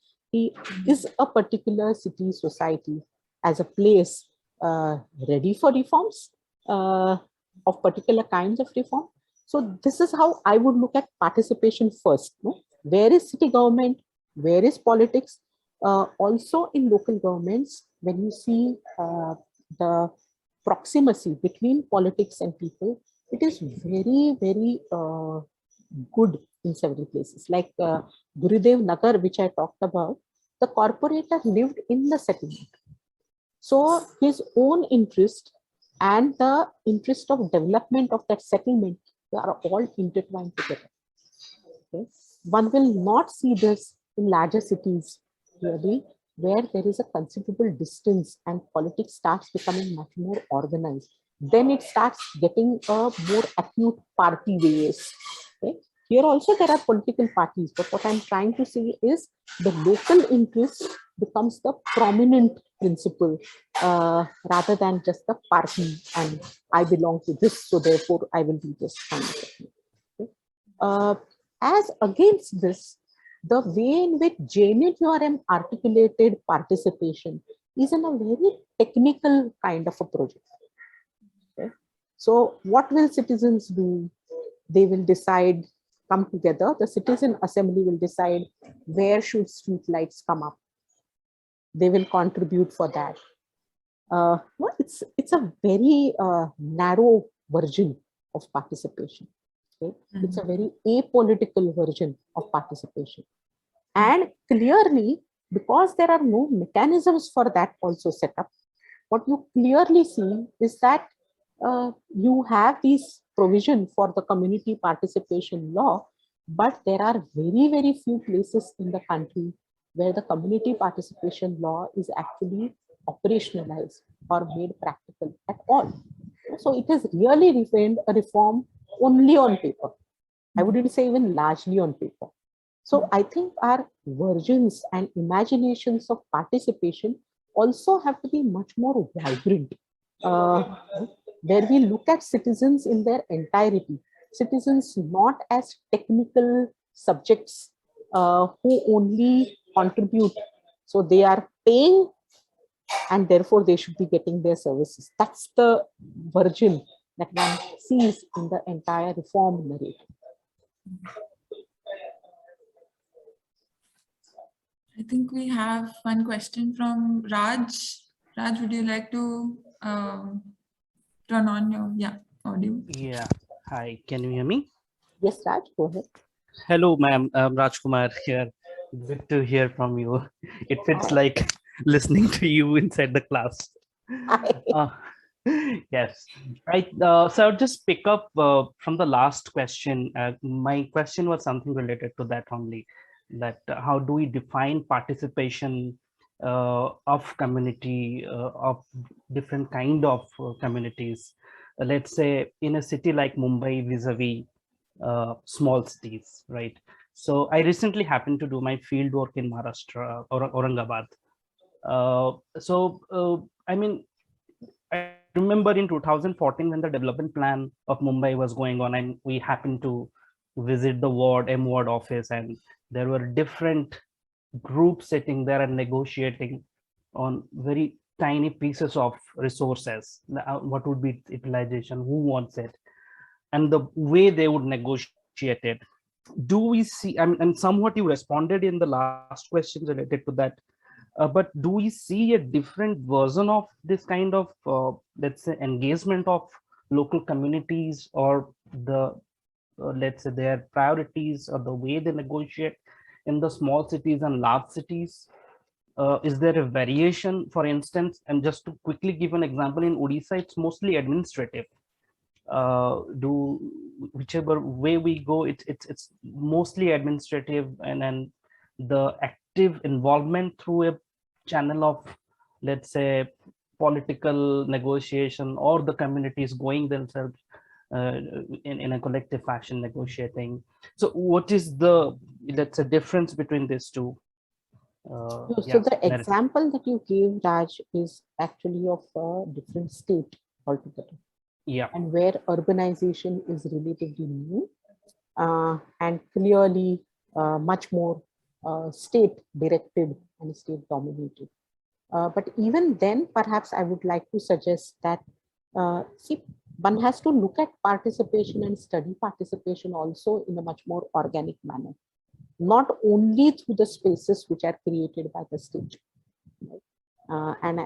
Is a particular city, society as a place ready for reforms of particular kinds of reform? So this is how I would look at participation first. No? Where is city government? Where is politics? Also in local governments, when you see the proximity between politics and people, it is very, very good in several places. Like Gurudev Nagar, which I talked about, the corporator lived in the settlement. So his own interest and the interest of development of that settlement, they are all intertwined together. Okay? One will not see this in larger cities, really, where there is a considerable distance and politics starts becoming much more organized. Then it starts getting a more acute party base. Okay? Here also there are political parties, but what I'm trying to say is the local interest becomes the prominent principle rather than just the party and I belong to this, so therefore I will do this kind of thing. Okay? As against this, the way in which JNURM articulated participation is in a very technical kind of a project. Okay? So what will citizens do? They will decide, come together, the citizen assembly will decide where should street lights come up. They will contribute for that. Well, it's a very narrow version of participation. Okay? It's a very apolitical version of participation. And clearly, because there are no mechanisms for that also set up, what you clearly see is that you have these provision for the community participation law, but there are very, very few places in the country where the community participation law is actually operationalized or made practical at all. So it has really remained a reform only on paper. I wouldn't say even largely on paper. So I think our versions and imaginations of participation also have to be much more vibrant, where we look at citizens in their entirety, citizens not as technical subjects who only contribute. So they are paying and therefore they should be getting their services. That's the version that one sees in the entire reform narrative. I think we have one question from Raj. Raj, would you like to turn on your audio? Yeah. Hi, can you hear me? Yes, Raj, go ahead. Hello, ma'am. Rajkumar here. Good to hear from you. It feels like listening to you inside the class. Uh, yes. Right. So I'll just pick up from the last question. My question was something related to that only. That how do we define participation of community, of different kind of communities? Let's say in a city like Mumbai vis-a-vis small cities, right? So I recently happened to do my field work in Maharashtra or Aurangabad. I mean, I remember in 2014 when the development plan of Mumbai was going on, and we happened to visit the M ward office, and there were different groups sitting there and negotiating on very tiny pieces of resources. What would be utilization? Who wants it? And the way they would negotiate it. Do we see, and somewhat you responded in the last question related to that, but do we see a different version of this kind of, let's say, engagement of local communities, or the, let's say, their priorities or the way they negotiate in the small cities and large cities? Is there a variation? For instance, and just to quickly give an example, in Odisha, it's mostly administrative. Do whichever way we go, it's mostly administrative, and then the active involvement through a channel of, let's say, political negotiation, or the communities going themselves in a collective fashion negotiating. So what is the, let's say, difference between these two? So the example that you gave, Raj, is actually of a different state altogether. Yeah. and where urbanization is relatively new and clearly much more state directed and state dominated. But even then, perhaps I would like to suggest that, see, one has to look at participation and study participation also in a much more organic manner, not only through the spaces which are created by the state. Right? And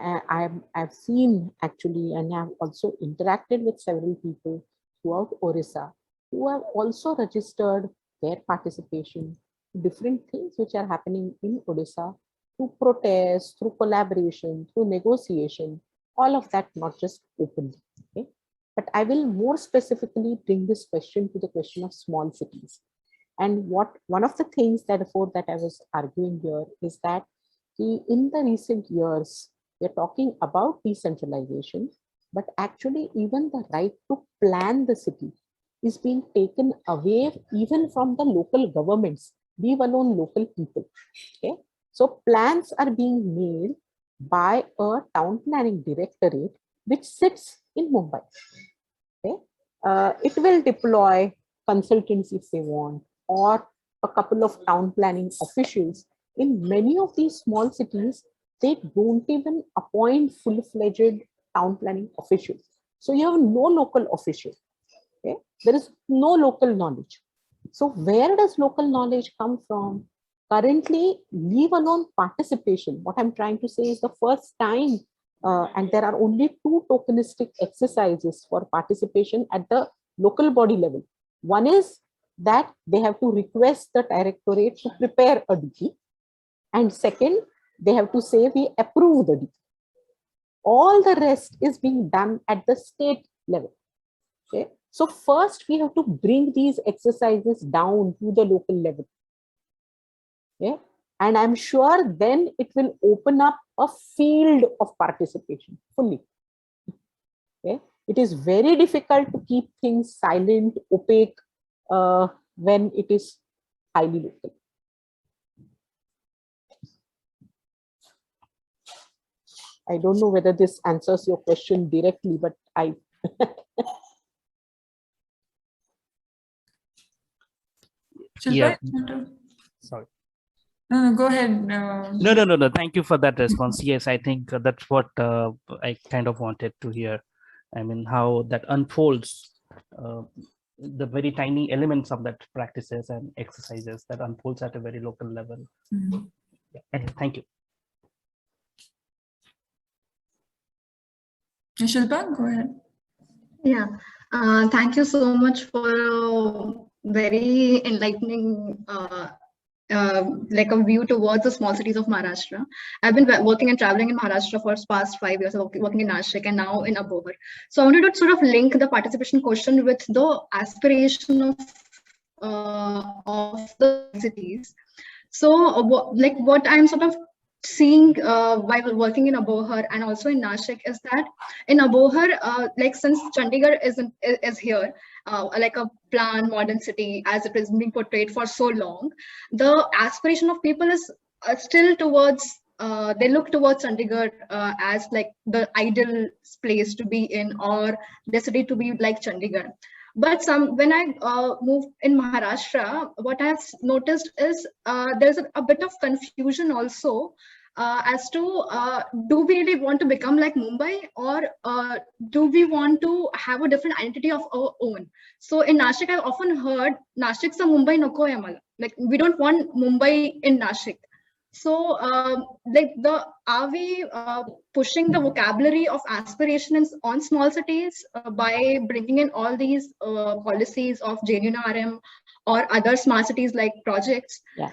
I've seen actually, and I've also interacted with several people throughout Orissa who have also registered their participation to different things which are happening in Odisha through protest, through collaboration, through negotiation, all of that, not just openly. Okay? But I will more specifically bring this question to the question of small cities. And what one of the things, therefore, that I was arguing here is that in the recent years, we're talking about decentralization, but actually, even the right to plan the city is being taken away even from the local governments, leave alone local people. Okay, so plans are being made by a town planning directorate which sits in Mumbai. Okay, it will deploy consultants if they want, or a couple of town planning officials. In many of these small cities, they don't even appoint full-fledged town planning officials. So you have no local official. Okay? There is no local knowledge. So where does local knowledge come from? Currently, leave alone participation. What I'm trying to say is the first time, and there are only two tokenistic exercises for participation at the local body level. One is that they have to request the directorate to prepare a DP. And second, they have to say we approve the DP. All the rest is being done at the state level. Okay? So first we have to bring these exercises down to the local level. Okay? And I'm sure then it will open up a field of participation fully. Okay? It is very difficult to keep things silent, opaque, when it is highly local. I don't know whether this answers your question directly, but I Yeah. Shilpa, Sorry. no, go ahead. No. Thank you for that response. Yes, I think that's what I kind of wanted to hear. I mean, how that unfolds, uh, the very tiny elements of that practices and exercises that unfolds at a very local level. Mhm. Yeah. Anyway, thank you. Shilpa, go ahead. Yeah, thank you so much for a very enlightening like a view towards the small cities of Maharashtra. I've been working and traveling in Maharashtra for the past 5 years, working in Nashik and now in Abohar. So I wanted to sort of link the participation question with the aspiration of the cities. So like what I'm sort of seeing while working in Abohar and also in Nashik is that in Abohar, like since Chandigarh is here, like a planned modern city as it is being portrayed for so long, the aspiration of people is still towards. They look towards Chandigarh as like the ideal place to be in, or the city to be like Chandigarh. But when I moved in Maharashtra, what I've noticed is there's a bit of confusion also as to do we really want to become like Mumbai, or do we want to have a different identity of our own? So in Nashik, I've often heard Nashik sa Mumbai nako hai mala. Like we don't want Mumbai in Nashik. So like are we pushing the vocabulary of aspirations on small cities by bringing in all these policies of JNRM or other smart cities like projects? Yeah.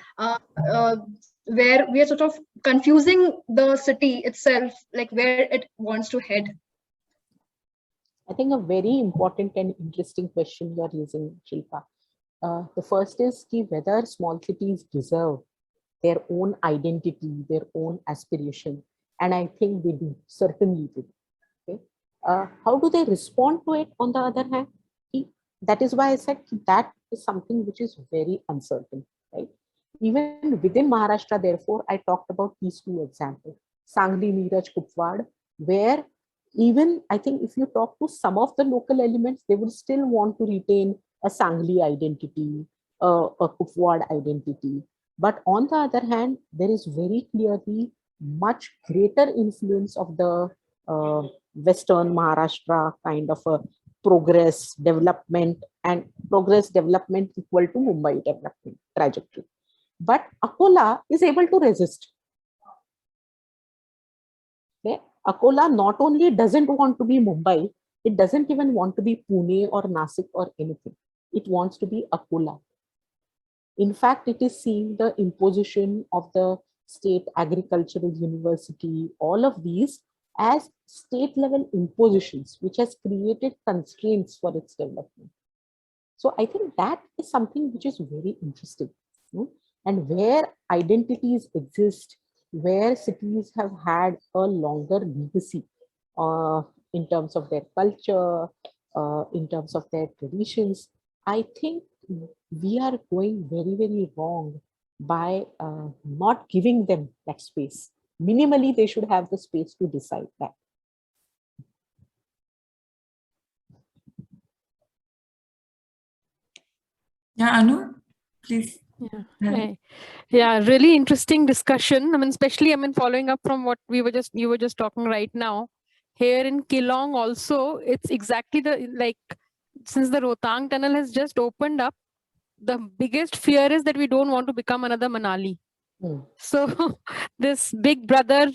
Where we are sort of confusing the city itself, like where it wants to head. I think a very important and interesting question you are using, Shilpa. The first is whether small cities deserve their own identity, their own aspiration. And I think they do, certainly do. Okay? How do they respond to it on the other hand? That is why I said that is something which is very uncertain, right? Even within Maharashtra, therefore, I talked about these two examples, Sangli, Neeraj, Kupwad, where Even I think if you talk to some of the local elements, they would still want to retain a Sangli identity, a Kupwad identity. But on the other hand, there is very clearly much greater influence of the Western Maharashtra kind of a progress, development, and progress development equal to Mumbai development trajectory. But Akola is able to resist. Okay? Akola not only doesn't want to be Mumbai, it doesn't even want to be Pune or Nasik or anything. It wants to be Akola. In fact, it is seeing the imposition of the state agricultural university, all of these as state level impositions, which has created constraints for its development. So I think that is something which is very interesting. And where identities exist, where cities have had a longer legacy in terms of their culture, in terms of their traditions, I think we are going very, very wrong by not giving them that space. Minimally, they should have the space to decide that. Yeah, Anu, please. Yeah, really interesting discussion. I mean, especially, I mean, following up from what you were just talking right now. Here in Kilong also, it's exactly like, since the Rohtang tunnel has just opened up, the biggest fear is that we don't want to become another Manali. So this big brother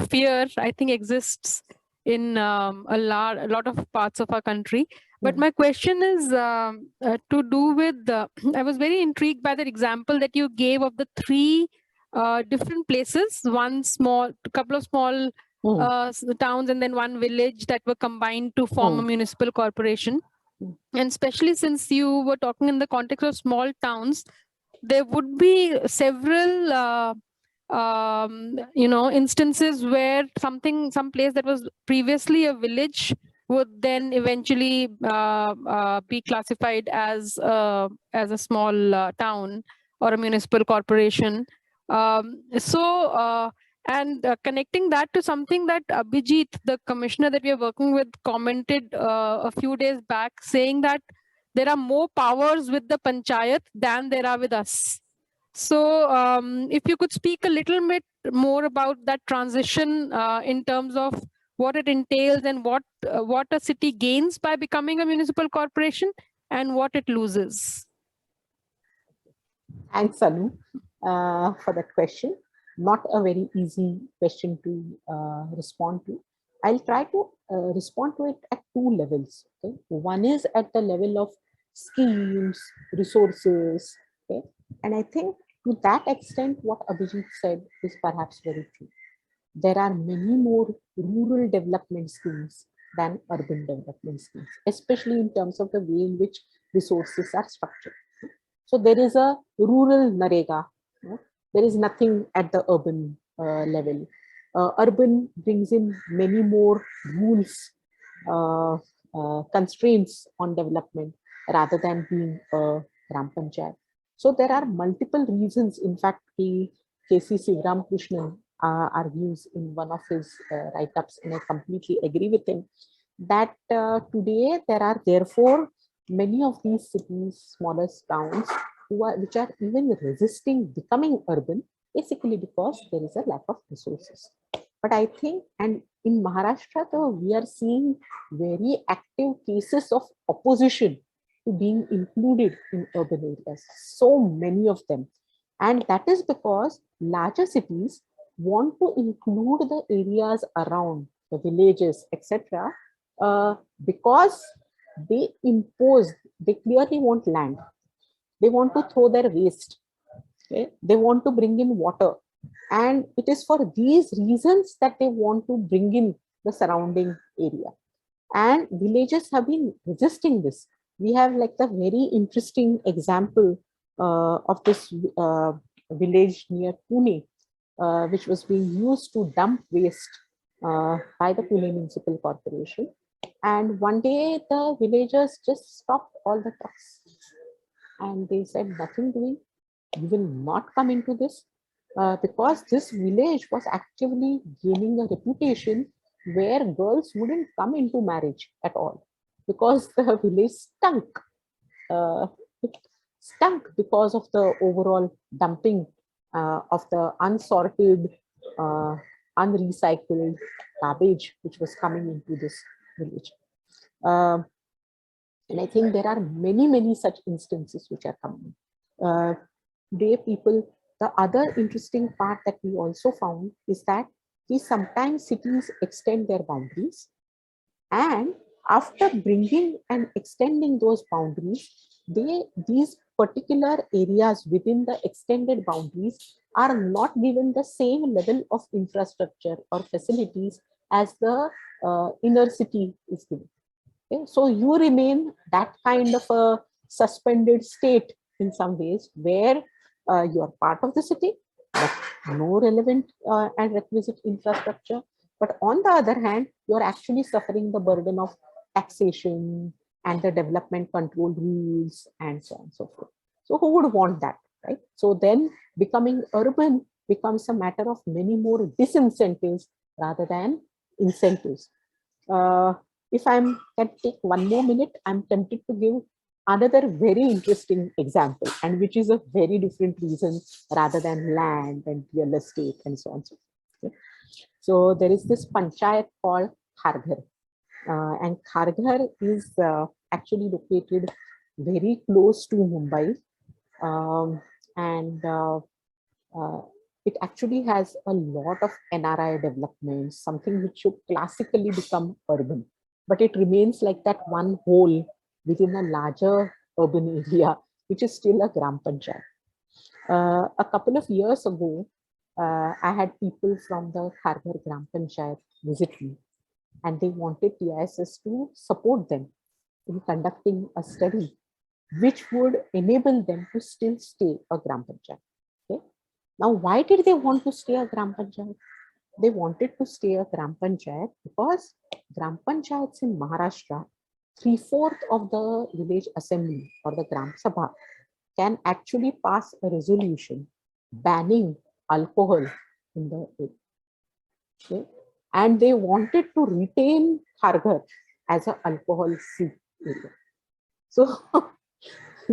fear, I think, exists in a lot of parts of our country. But my question is to do with, I was very intrigued by the example that you gave of the three different places, couple of small towns and then one village that were combined to form a municipal corporation. And especially since you were talking in the context of small towns, there would be several instances where some place that was previously a village would then eventually be classified as a small town or a municipal corporation. Connecting that to something that Abhijit, the commissioner that we are working with, commented a few days back, saying that there are more powers with the panchayat than there are with us. So if you could speak a little bit more about that transition in terms of what it entails and what a city gains by becoming a municipal corporation and what it loses. Thanks, Anu, for that question. Not a very easy question to respond to. I'll try to respond to it at two levels. Okay? One is at the level of schemes, resources. Okay? And I think to that extent, what Abhijit said is perhaps very true. There are many more rural development schemes than urban development schemes, especially in terms of the way in which resources are structured. So there is a rural Narega. There is nothing at the urban level. Urban brings in many more rules, constraints on development rather than being a Gram Panchayat. So there are multiple reasons. In fact, K.C. Sivaram Krishnan argues in one of his write-ups, and I completely agree with him, that today there are therefore many of these cities, smaller towns, which are even resisting becoming urban, basically because there is a lack of resources. But I think, and in Maharashtra, though, we are seeing very active cases of opposition to being included in urban areas, so many of them. And that is because larger cities want to include the areas around the villages, etc., because they clearly want land. They want to throw their waste. Okay? They want to bring in water. And it is for these reasons that they want to bring in the surrounding area. And villages have been resisting this. We have like the very interesting example of this village near Pune, which was being used to dump waste by the Pune Municipal Corporation. And one day the villagers just stopped all the trucks. And they said, nothing doing, you will not come into this, because this village was actively gaining a reputation where girls wouldn't come into marriage at all because the village stunk. It stunk because of the overall dumping of the unsorted, uh, unrecycled garbage which was coming into this village. And I think there are many, many such instances which are coming. Today, people, the other interesting part that we also found is that sometimes cities extend their boundaries, and after bringing and extending those boundaries, these particular areas within the extended boundaries are not given the same level of infrastructure or facilities as the inner city is given. Okay? So you remain that kind of a suspended state in some ways where you are part of the city, but no relevant and requisite infrastructure. But on the other hand, you are actually suffering the burden of taxation and the development control rules and so on and so forth. So who would want that, right? So then becoming urban becomes a matter of many more disincentives rather than incentives. If I can take one more minute, I'm tempted to give another very interesting example, and which is a very different reason rather than land and real estate and so on. Okay. So there is this panchayat called Kharghar, and Kharghar is actually located very close to Mumbai, and it actually has a lot of NRI developments, something which should classically become urban, but it remains like that one whole within a larger urban area, which is still a Gram Panchayat. A couple of years ago, I had people from the Kharghar Gram Panchayat visit me, and they wanted TISS to support them in conducting a study which would enable them to still stay a Gram Panchayat. Okay? Now, why did they want to stay a Gram Panchayat? They wanted to stay a Gram Panchayat because Gram Panchayats in Maharashtra, 3/4 of the village assembly or the Gram Sabha can actually pass a resolution banning alcohol in the area. Okay? And they wanted to retain Kharghar as an alcohol-free area. So,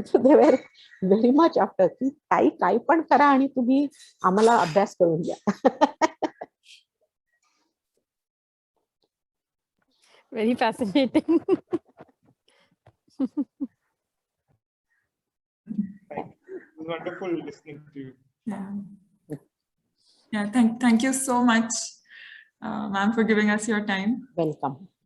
so they were very much after की काही पण करा आणि तुम्ही आम्हाला अभ्यास करून द्या. Very fascinating. It was wonderful listening to you. Yeah, thank you so much, ma'am, for giving us your time. Welcome.